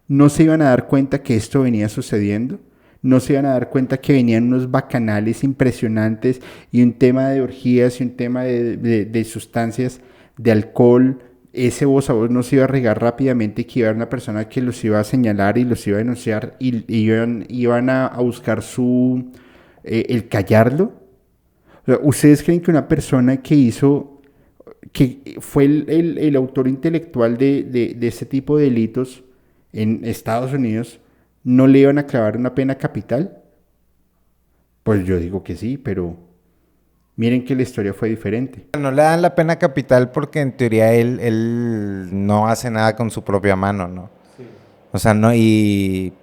no se iban a dar cuenta que esto venía sucediendo? ¿No se iban a dar cuenta que venían unos bacanales impresionantes y un tema de orgías y un tema de sustancias, de alcohol? Ese voz a voz no se iba a regar rápidamente y que iba a haber una persona que los iba a señalar y los iba a denunciar y iban a buscar el callarlo. O sea, ¿ustedes creen que una persona que fue el autor intelectual de este tipo de delitos en Estados Unidos, no le iban a clavar una pena capital? Pues yo digo que sí, pero miren que la historia fue diferente. No le dan la pena capital porque en teoría él no hace nada con su propia mano, ¿no? Sí. O sea, no, y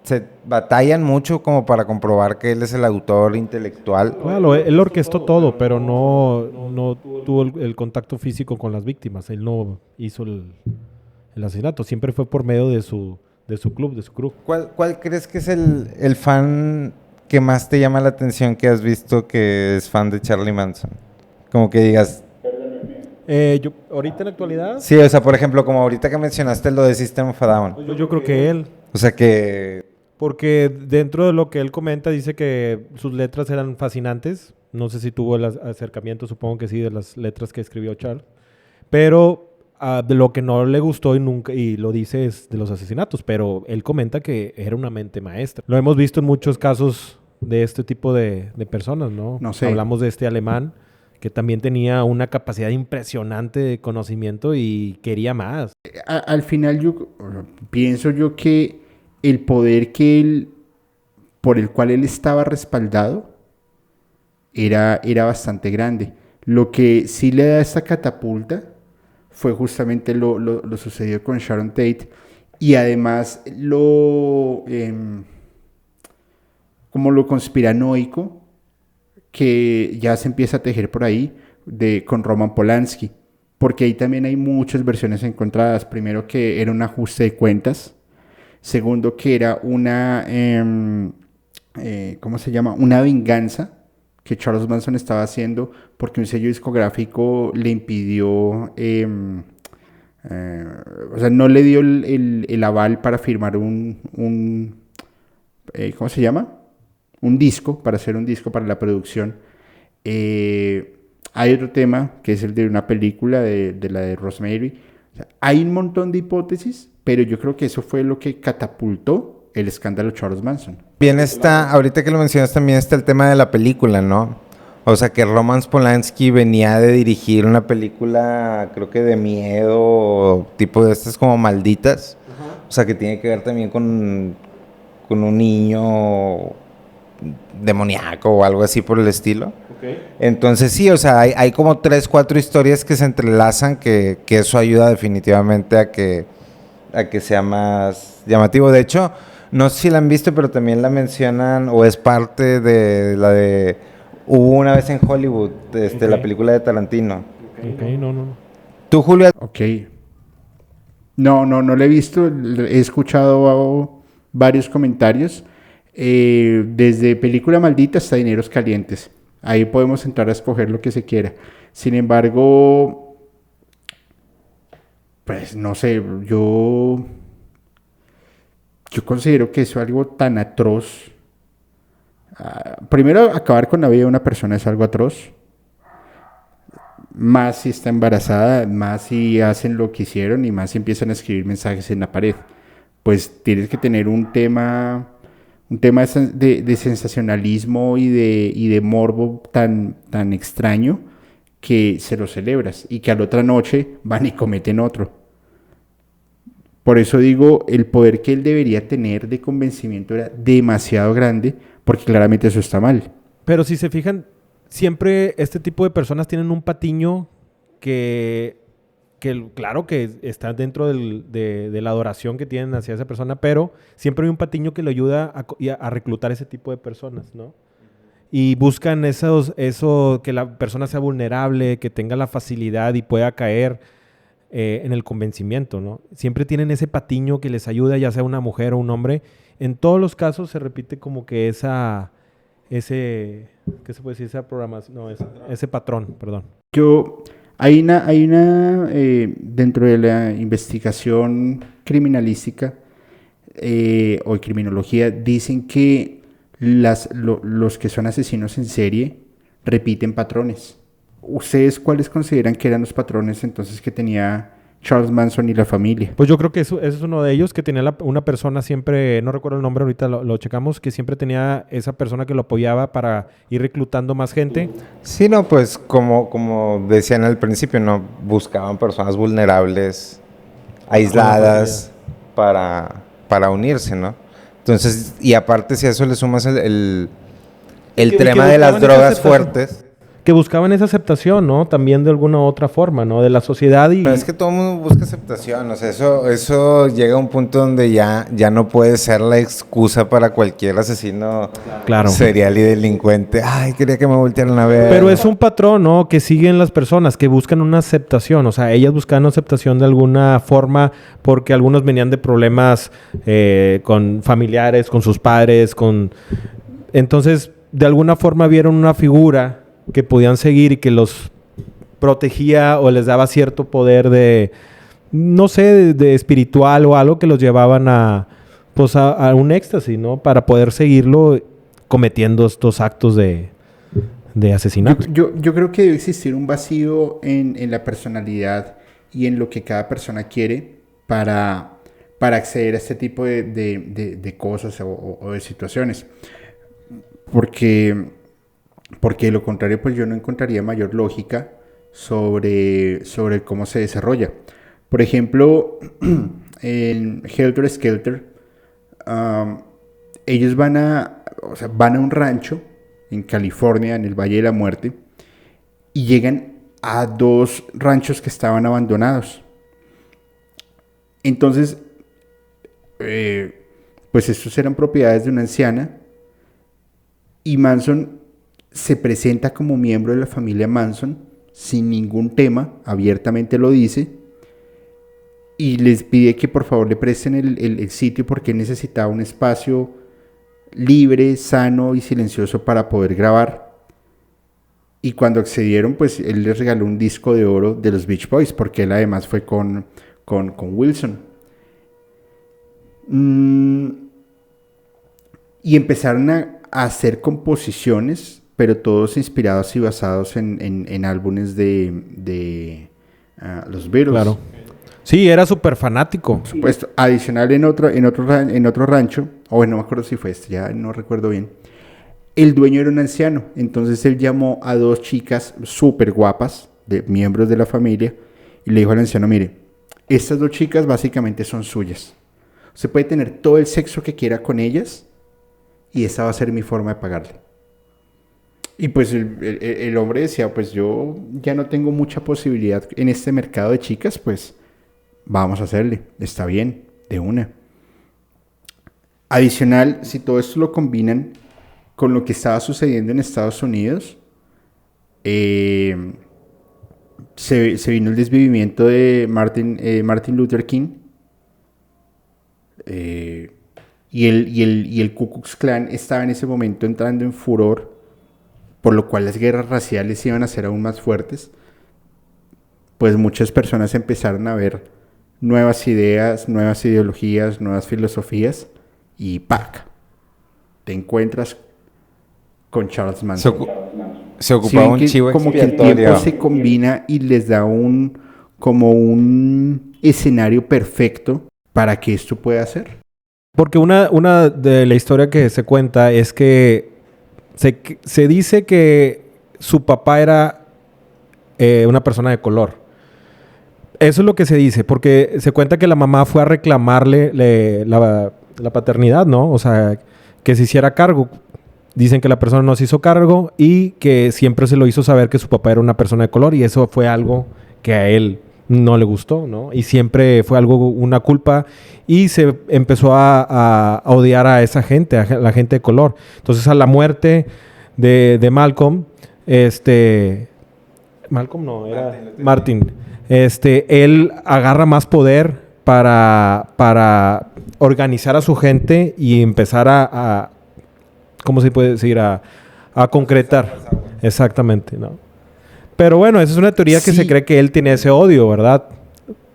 se batallan mucho como para comprobar que él es el autor intelectual. Claro, él orquestó todo, pero no tuvo el contacto físico con las víctimas. Él no hizo el asesinato. Siempre fue por medio de su club, de su crew. ¿Cuál crees que es el fan que más te llama la atención que has visto que es fan de Charlie Manson? Como que digas... Yo, ahorita en la actualidad... Sí, o sea, por ejemplo, como ahorita que mencionaste lo de System of a Down. Yo creo que él. O sea que... Porque dentro de lo que él comenta dice que sus letras eran fascinantes. No sé si tuvo el acercamiento, supongo que sí, de las letras que escribió Charles. Pero de lo que no le gustó y lo dice es de los asesinatos. Pero él comenta que era una mente maestra. Lo hemos visto en muchos casos de este tipo de personas, ¿no? No sé. Hablamos de este alemán que también tenía una capacidad impresionante de conocimiento y quería más. Al final pienso yo que el poder por el cual él estaba respaldado era bastante grande. Lo que sí le da esta catapulta fue justamente lo sucedido con Sharon Tate y además como lo conspiranoico que ya se empieza a tejer por ahí con Roman Polanski, porque ahí también hay muchas versiones encontradas. Primero, que era un ajuste de cuentas. Segundo, que era ¿cómo se llama? Una venganza que Charles Manson estaba haciendo porque un sello discográfico le impidió, o sea, no le dio el aval para firmar ¿cómo se llama? Para hacer un disco para la producción. Hay otro tema que es el de una película de la de Rosemary. O sea, hay un montón de hipótesis, pero yo creo que eso fue lo que catapultó el escándalo Charles Manson. Bien ahorita que lo mencionas también está el tema de la película, ¿no? O sea que Roman Polanski venía de dirigir una película, creo que de miedo, tipo de estas como malditas. Uh-huh. O sea que tiene que ver también con un niño demoníaco o algo así por el estilo. Okay. Entonces sí, o sea, hay como 3, 4 historias que se entrelazan que eso ayuda definitivamente a que sea más llamativo. De hecho, No sé si la han visto, pero también la mencionan o es parte de la de... Hubo una vez en Hollywood, la Ok. película de Tarantino. Ok, no, no, no. ¿Tú, Julio? Ok. No lo he visto. He escuchado varios comentarios. Desde película maldita hasta dineros calientes. Ahí podemos entrar a escoger lo que se quiera. Sin embargo, pues no sé, yo considero que eso es algo tan atroz. Primero, acabar con la vida de una persona es algo atroz. Más si está embarazada, más si hacen lo que hicieron y más si empiezan a escribir mensajes en la pared. Pues tienes que tener un tema de sensacionalismo y de morbo tan extraño que se lo celebras y que a la otra noche van y cometen otro. Por eso digo, el poder que él debería tener de convencimiento era demasiado grande, porque claramente eso está mal. Pero si se fijan, siempre este tipo de personas tienen un patiño claro que está dentro de la adoración que tienen hacia esa persona, pero siempre hay un patiño que le ayuda a reclutar ese tipo de personas, ¿no? Y buscan eso, que la persona sea vulnerable, que tenga la facilidad y pueda caer en el convencimiento, ¿no? Siempre tienen ese patiño que les ayuda, ya sea una mujer o un hombre. En todos los casos se repite como que ¿qué se puede decir? Esa programación, no, ese patrón, perdón. Dentro de la investigación criminalística o criminología, dicen que los que son asesinos en serie repiten patrones. ¿Ustedes cuáles consideran que eran los patrones entonces que tenía Charles Manson y la familia? Pues yo creo que eso es uno de ellos, que tenía una persona siempre, no recuerdo el nombre, ahorita lo checamos, que siempre tenía esa persona que lo apoyaba para ir reclutando más gente. Sí, no, pues como decían al principio, ¿no? Buscaban personas vulnerables, aisladas, para unirse, ¿no? Entonces, y aparte si a eso le sumas el tema de las buscaban esa drogas aceptación. fuertes. Que buscaban esa aceptación, ¿no? También de alguna u otra forma, ¿no? De la sociedad y... Pero es que todo el mundo busca aceptación, o sea, eso llega a un punto donde ya no puede ser la excusa para cualquier asesino Claro. serial y delincuente. Ay, quería que me voltearan a ver. Pero es un patrón, ¿no? Que siguen las personas, que buscan una aceptación. O sea, ellas buscan aceptación de alguna forma porque algunos venían de problemas con familiares, con sus padres, Entonces, de alguna forma vieron una figura que podían seguir y que los protegía o les daba cierto poder no sé, de espiritual o algo que los llevaban a un éxtasis, ¿no? Para poder seguirlo cometiendo estos actos de asesinato. Yo creo que debe existir un vacío en la personalidad y en lo que cada persona quiere para acceder a este tipo de cosas o de situaciones. Porque de lo contrario, pues yo no encontraría mayor lógica sobre cómo se desarrolla. Por ejemplo, en Helter Skelter, ellos van a un rancho en California, en el Valle de la Muerte, y llegan a dos ranchos que estaban abandonados. Entonces, pues estos eran propiedades de una anciana, y Manson se presenta como miembro de la familia Manson sin ningún tema, abiertamente lo dice, y les pide que por favor le presten el sitio porque necesitaba un espacio libre, sano y silencioso para poder grabar. Y cuando accedieron, pues él les regaló un disco de oro de los Beach Boys, porque él además fue con Wilson. Y empezaron a hacer composiciones, pero todos inspirados y basados en álbumes de los Beatles. Claro. Sí, era súper fanático. Por supuesto. Adicional en otro rancho, o bueno, no me acuerdo si fue este, ya no recuerdo bien. El dueño era un anciano, entonces él llamó a dos chicas súper guapas, miembros de la familia, y le dijo al anciano, mire, estas dos chicas básicamente son suyas. Usted puede tener todo el sexo que quiera con ellas, y esa va a ser mi forma de pagarle. Y pues el hombre decía, pues yo ya no tengo mucha posibilidad en este mercado de chicas, pues vamos a hacerle, está bien, de una. Adicional, si todo esto lo combinan con lo que estaba sucediendo en Estados Unidos, se vino el desvivimiento de Martin Luther King, y el Ku Klux Klan estaba en ese momento entrando en furor, por lo cual las guerras raciales iban a ser aún más fuertes. Pues muchas personas empezaron a ver nuevas ideas, nuevas ideologías, nuevas filosofías, y ¡pac! Te encuentras con Charles Manson. Se ocupaba un chivo como que el expiatorio. tiempo se combina y les da como un escenario perfecto para que esto pueda ser. Porque una de la historia que se cuenta es que se dice que su papá era una persona de color. Eso es lo que se dice, porque se cuenta que la mamá fue a reclamarle la paternidad, ¿no? O sea, que se hiciera cargo. Dicen que la persona no se hizo cargo y que siempre se lo hizo saber que su papá era una persona de color, y eso fue algo que a él no le gustó, ¿no? Y siempre fue una culpa, y se empezó a odiar a esa gente, a la gente de color. Entonces, a la muerte de Malcolm, Malcolm no, era Martin. Él agarra más poder para organizar a su gente y empezar a ¿cómo se puede decir? A concretar. Exactamente, ¿no? Pero bueno, esa es una teoría que Sí. se cree que él tiene ese odio, ¿verdad?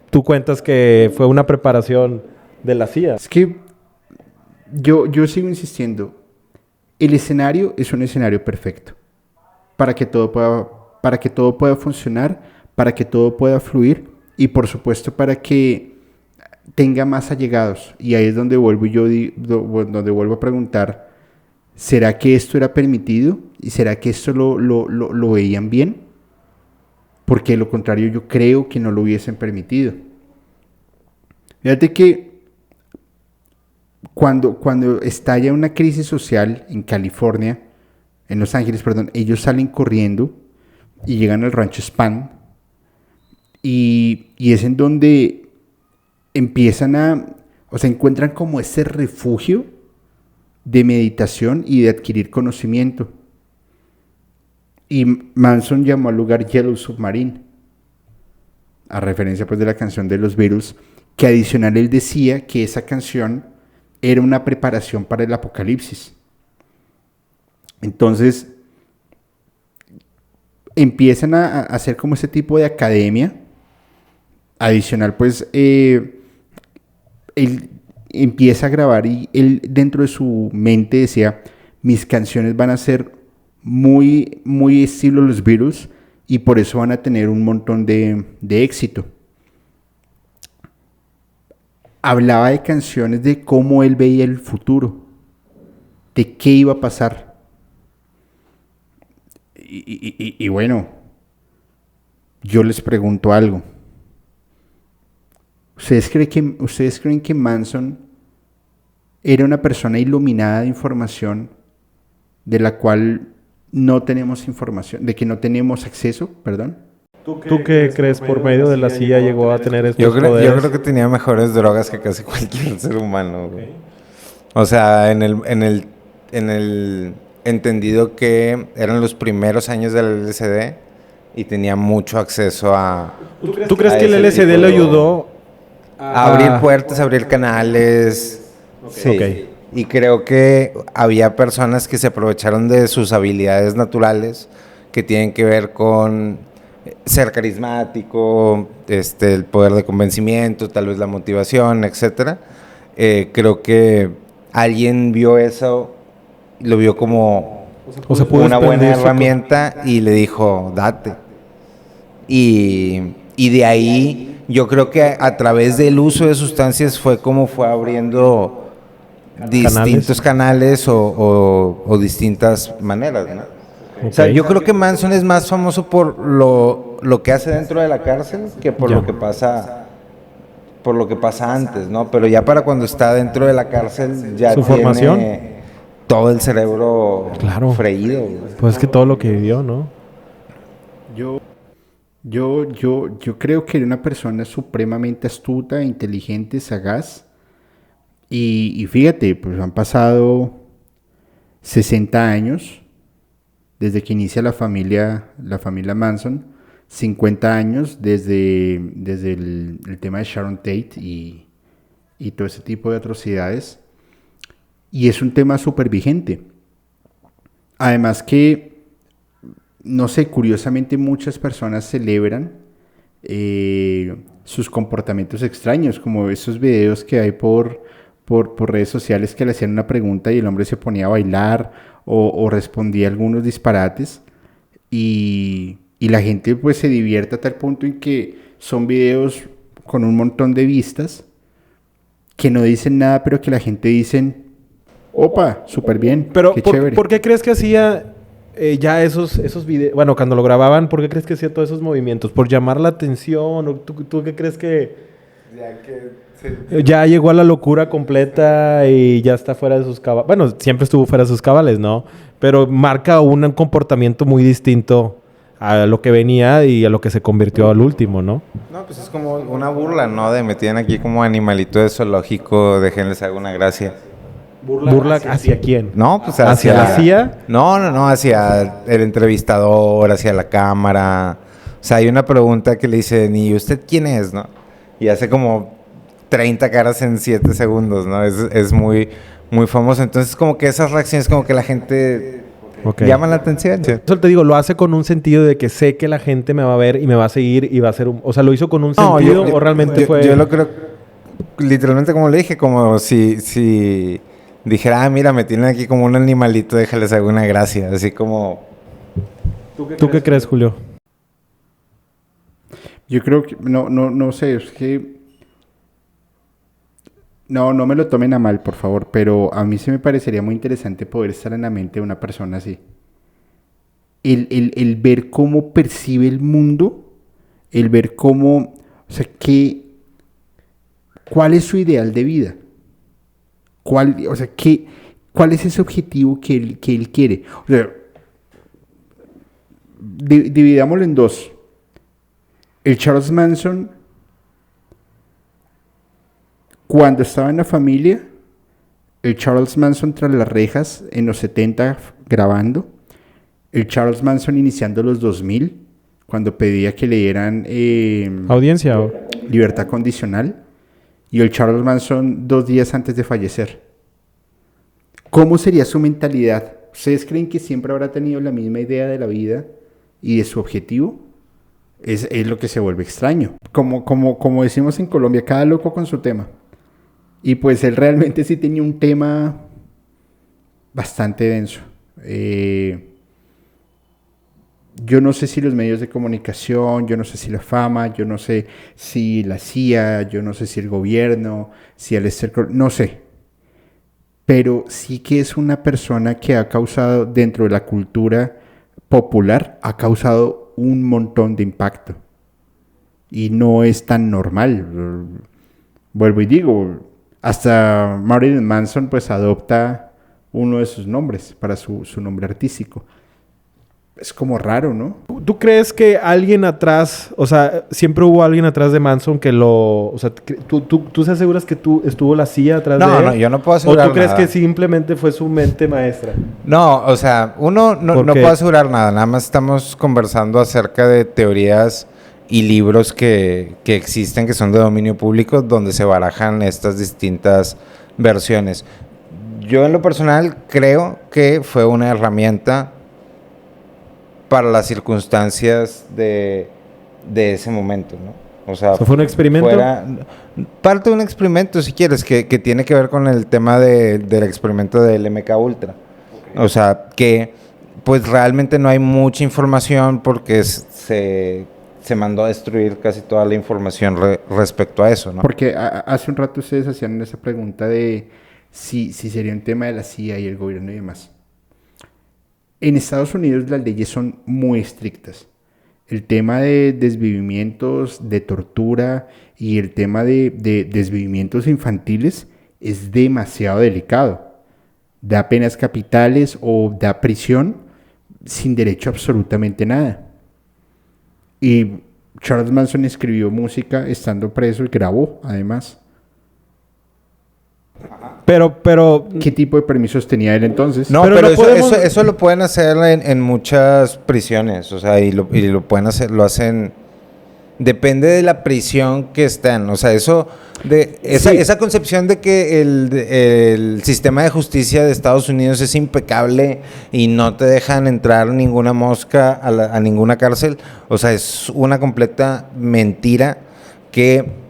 Tú cuentas que fue una preparación de la CIA. Es que yo sigo insistiendo. El escenario es un escenario perfecto para que todo pueda funcionar, para que todo pueda fluir, y por supuesto para que tenga más allegados. Y ahí es donde donde vuelvo a preguntar, ¿será que esto era permitido? ¿Y será que esto lo veían bien? Porque de lo contrario yo creo que no lo hubiesen permitido. Fíjate que cuando estalla una crisis social en California, en Los Ángeles, perdón, ellos salen corriendo y llegan al rancho Spahn, y es en donde encuentran como ese refugio de meditación y de adquirir conocimiento. Y Manson llamó al lugar Yellow Submarine, a referencia pues de la canción de los Beatles, que adicional él decía que esa canción era una preparación para el apocalipsis. Entonces empiezan a hacer como ese tipo de academia. Adicional pues él empieza a grabar, y él dentro de su mente decía, mis canciones van a ser muy, muy estilo los Beatles, y por eso van a tener un montón de éxito. Hablaba de canciones de cómo él veía el futuro, de qué iba a pasar. Y bueno, yo les pregunto algo. ¿Ustedes creen que Manson era una persona iluminada de información de la cual no tenemos información, de que no tenemos acceso, perdón? ¿Tú qué crees? ¿Por medio de la CIA llegó a tener estos Yo poderes? creo que tenía mejores drogas que casi cualquier ser humano, güey. O sea, en el entendido que eran los primeros años del LSD y tenía mucho acceso a... ¿Tú crees a que el ese LSD tipo le de- ayudó a abrir puertas, a abrir canales? Sí. Ok. Y creo que había personas que se aprovecharon de sus habilidades naturales que tienen que ver con ser carismático, el poder de convencimiento, tal vez la motivación, etcétera. Creo que alguien vio eso, lo vio como O sea, pudo una buena desprenderse herramienta y le dijo, date. Y de ahí yo creo que a través del uso de sustancias fue como fue abriendo distintos canales o distintas maneras, ¿no? Ok. O sea, yo creo que Manson es más famoso por lo que hace dentro de la cárcel que por Ya. lo que pasa antes, ¿no? Pero ya para cuando está dentro de la cárcel ya ¿Su tiene formación? todo el cerebro Claro. freído, güey. Pues es que todo lo que vivió, ¿no? Yo creo que era una persona supremamente astuta, inteligente, sagaz, Y fíjate, pues han pasado 60 años desde que inicia la familia Manson, 50 años desde el tema de Sharon Tate y todo ese tipo de atrocidades. Y es un tema súper vigente. Además que, no sé, curiosamente muchas personas celebran sus comportamientos extraños, como esos videos que hay por redes sociales que le hacían una pregunta y el hombre se ponía a bailar o respondía algunos disparates y la gente pues se divierte a tal punto en que son videos con un montón de vistas que no dicen nada, pero que la gente dicen, opa, súper bien, Pero, qué chévere. ¿por qué crees que hacía ya esos videos? Bueno, cuando lo grababan, ¿por qué crees que hacía todos esos movimientos? ¿Por llamar la atención? ¿O tú qué crees que ya llegó a la locura completa y ya está fuera de sus cabales? Bueno, siempre estuvo fuera de sus cabales, ¿no? Pero marca un comportamiento muy distinto a lo que venía y a lo que se convirtió al último, ¿no? No, pues es como una burla, ¿no? De me tienen aquí como animalito de zoológico, déjenles hago una gracia. ¿Burla hacia quién? No, pues ¿Hacia la CIA? No, hacia el entrevistador, hacia la cámara. O sea, hay una pregunta que le dicen, ¿y usted quién es, no? Y hace como 30 caras en 7 segundos, ¿no? Es muy, muy famoso. Entonces, como que esas reacciones, como que la gente llama la atención. Sí. Eso te digo, lo hace con un sentido de que sé que la gente me va a ver y me va a seguir y va a ser un... O sea, ¿lo hizo con un sentido o realmente fue...? Yo lo creo, literalmente como le dije, como si dijera, mira, me tienen aquí como un animalito, déjales alguna gracia. Así como... ¿Tú qué crees, Julio? Yo creo que, no sé, es que... No me lo tomen a mal, por favor, pero a mí sí me parecería muy interesante poder estar en la mente de una persona así. El ver cómo percibe el mundo, el ver cómo, o sea, cuál es su ideal de vida, cuál es ese objetivo que él quiere. O sea, dividámoslo en dos. El Charles Manson, cuando estaba en la familia, el Charles Manson tras las rejas en los 70 grabando, el Charles Manson iniciando los 2000, cuando pedía que le dieran ¿Audiencia o...? libertad condicional, y el Charles Manson 2 días antes de fallecer. ¿Cómo sería su mentalidad? ¿Ustedes creen que siempre habrá tenido la misma idea de la vida y de su objetivo? Es lo que se vuelve extraño. Como decimos en Colombia, cada loco con su tema. Y pues él realmente sí tenía un tema bastante denso. Yo no sé si los medios de comunicación, yo no sé si la fama, yo no sé si la CIA, yo no sé si el gobierno, si el no sé. Pero sí que es una persona que ha causado, dentro de la cultura popular, ha causado un montón de impacto. Y no es tan normal. Vuelvo y digo, hasta Marilyn Manson pues adopta uno de sus nombres para su nombre artístico. Es como raro, ¿no? ¿Tú crees que alguien atrás, o sea, siempre hubo alguien atrás de Manson que lo... O sea, ¿tú se aseguras que estuvo la CIA atrás de él? No, yo no puedo asegurar nada. ¿O tú crees nada. que simplemente fue su mente maestra? No, o sea, uno no puede asegurar nada. Nada más estamos conversando acerca de teorías y libros que existen, que son de dominio público, donde se barajan estas distintas versiones. Yo en lo personal creo que fue una herramienta para las circunstancias de ese momento, ¿no? O sea, ¿fue un experimento? Parte de un experimento, si quieres, que tiene que ver con el tema del experimento del MK Ultra. Okay. O sea, que pues realmente no hay mucha información porque se mandó a destruir casi toda la información respecto a eso, ¿no? Porque hace un rato ustedes hacían esa pregunta de si sería un tema de la CIA y el gobierno y demás. En Estados Unidos las leyes son muy estrictas. El tema de desvivimientos, de tortura y el tema de desvivimientos infantiles es demasiado delicado. Da penas capitales o da prisión sin derecho a absolutamente nada. Y Charles Manson escribió música estando preso y grabó, además. Pero ¿Qué tipo de permisos tenía él entonces? No, Pero pero, no eso, podemos- eso lo pueden hacer en muchas prisiones, o sea, y lo pueden hacer, lo hacen, depende de la prisión que estén, o sea, esa concepción de que el sistema de justicia de Estados Unidos es impecable y no te dejan entrar ninguna mosca a ninguna cárcel, o sea, es una completa mentira que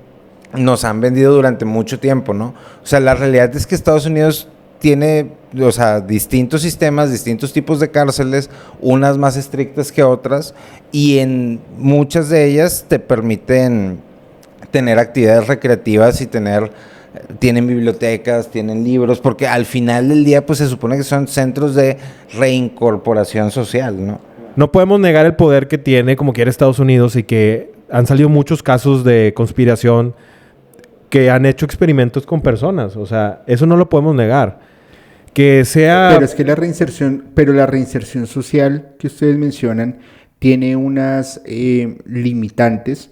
nos han vendido durante mucho tiempo, ¿no? O sea, la realidad es que Estados Unidos tiene, o sea, distintos sistemas, distintos tipos de cárceles, unas más estrictas que otras, y en muchas de ellas te permiten tener actividades recreativas y tienen bibliotecas, tienen libros, porque al final del día, pues se supone que son centros de reincorporación social, ¿no? no podemos negar el poder que tiene, como quiere Estados Unidos, y que han salido muchos casos de conspiración que han hecho experimentos con personas. O sea, eso no lo podemos negar. Que sea... Pero es que la reinserción social que ustedes mencionan tiene unas limitantes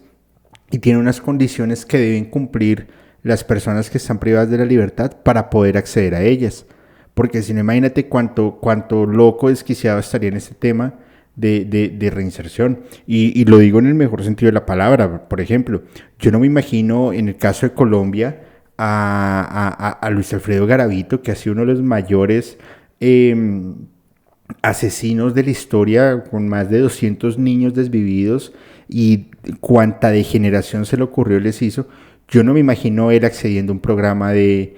y tiene unas condiciones que deben cumplir las personas que están privadas de la libertad para poder acceder a ellas. Porque si no, imagínate cuánto loco desquiciado estaría en este tema de reinserción. Y lo digo en el mejor sentido de la palabra. Por ejemplo, yo no me imagino en el caso de Colombia a Luis Alfredo Garavito, que ha sido uno de los mayores asesinos de la historia, con más de 200 niños desvividos, y cuánta degeneración se le ocurrió les hizo. Yo no me imagino él accediendo a un programa de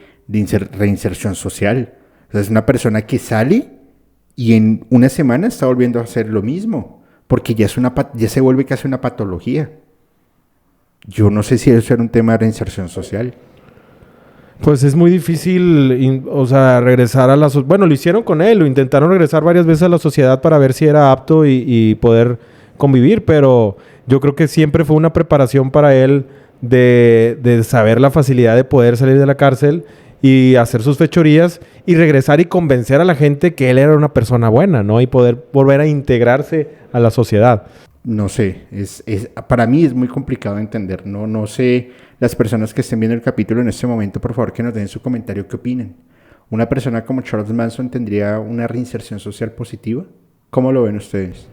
reinserción social. O sea, es una persona que sale y en una semana está volviendo a hacer lo mismo, porque ya se vuelve casi una patología. Yo no sé si eso era un tema de reinserción social. Pues es muy difícil, o sea, regresar a la... Bueno, lo hicieron con él, lo intentaron regresar varias veces a la sociedad para ver si era apto y poder convivir, pero yo creo que siempre fue una preparación para él de saber la facilidad de poder salir de la cárcel y hacer sus fechorías y regresar y convencer a la gente que él era una persona buena, ¿no? Y poder volver a integrarse a la sociedad. No sé, para mí es muy complicado de entender. No sé, las personas que estén viendo el capítulo en este momento, por favor, que nos den su comentario, ¿qué opinan? ¿Una persona como Charles Manson tendría una reinserción social positiva? ¿Cómo lo ven ustedes?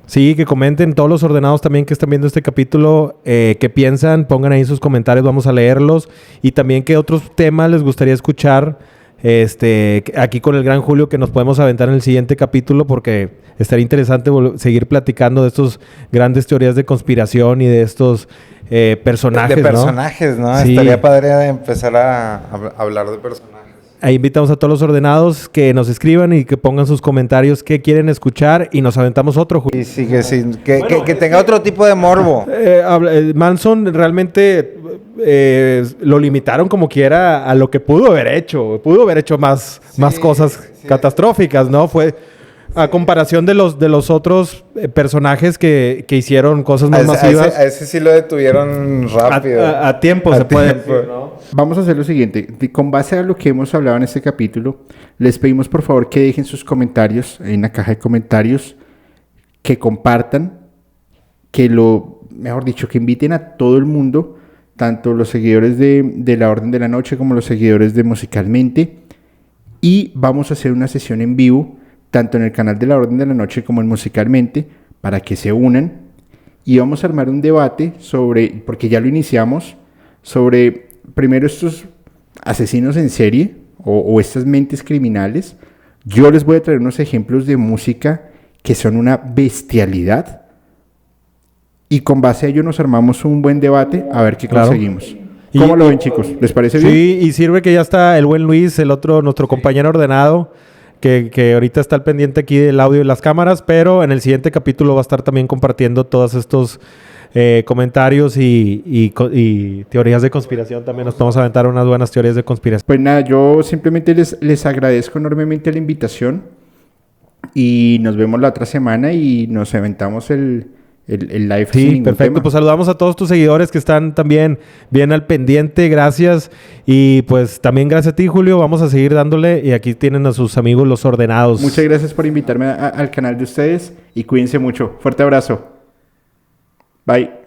Sí, que comenten todos los ordenados también que están viendo este capítulo, qué piensan, pongan ahí sus comentarios, vamos a leerlos. Y también qué otros temas les gustaría escuchar aquí con el gran Julio, que nos podemos aventar en el siguiente capítulo, porque estaría interesante seguir platicando de estos grandes teorías de conspiración y de estos personajes, de personajes, ¿no? Sí. Estaría padre empezar a hablar de personajes. Ahí invitamos a todos los ordenados que nos escriban y que pongan sus comentarios qué quieren escuchar y nos aventamos otro, Julio. Sí, que tenga otro tipo de morbo. Manson realmente lo limitaron como quiera a lo que pudo haber hecho. Pudo haber hecho más cosas catastróficas, ¿no? Fue a comparación de los otros personajes que hicieron cosas más masivas. A ese sí lo detuvieron rápido. A tiempo se puede decir, ¿no? Vamos a hacer lo siguiente. Con base a lo que hemos hablado en este capítulo, les pedimos por favor que dejen sus comentarios en la caja de comentarios, que compartan, que inviten a todo el mundo, tanto los seguidores de La Orden de la Noche como los seguidores de Musicalmente. Y vamos a hacer una sesión en vivo, tanto en el canal de La Orden de la Noche como en Musicalmente, para que se unan. Y vamos a armar un debate porque ya lo iniciamos, sobre primero estos asesinos en serie o estas mentes criminales. Yo les voy a traer unos ejemplos de música que son una bestialidad, y con base a ello nos armamos un buen debate a ver qué conseguimos. ¿Cómo lo ven, chicos? ¿Les parece bien? Sí, y sirve que ya está el buen Luis, nuestro compañero ordenado, que ahorita está al pendiente aquí del audio y las cámaras, pero en el siguiente capítulo va a estar también compartiendo todos estos comentarios y teorías de conspiración. También nos vamos a aventar unas buenas teorías de conspiración. Pues nada, yo simplemente les agradezco enormemente la invitación y nos vemos la otra semana y nos aventamos el live sin Sí, ningún perfecto. tema. Pues saludamos a todos tus seguidores que están también bien al pendiente. Gracias. Y pues también gracias a ti, Julio. Vamos a seguir dándole. Y aquí tienen a sus amigos los ordenados. Muchas gracias por invitarme al canal de ustedes y cuídense mucho. Fuerte abrazo. Bye.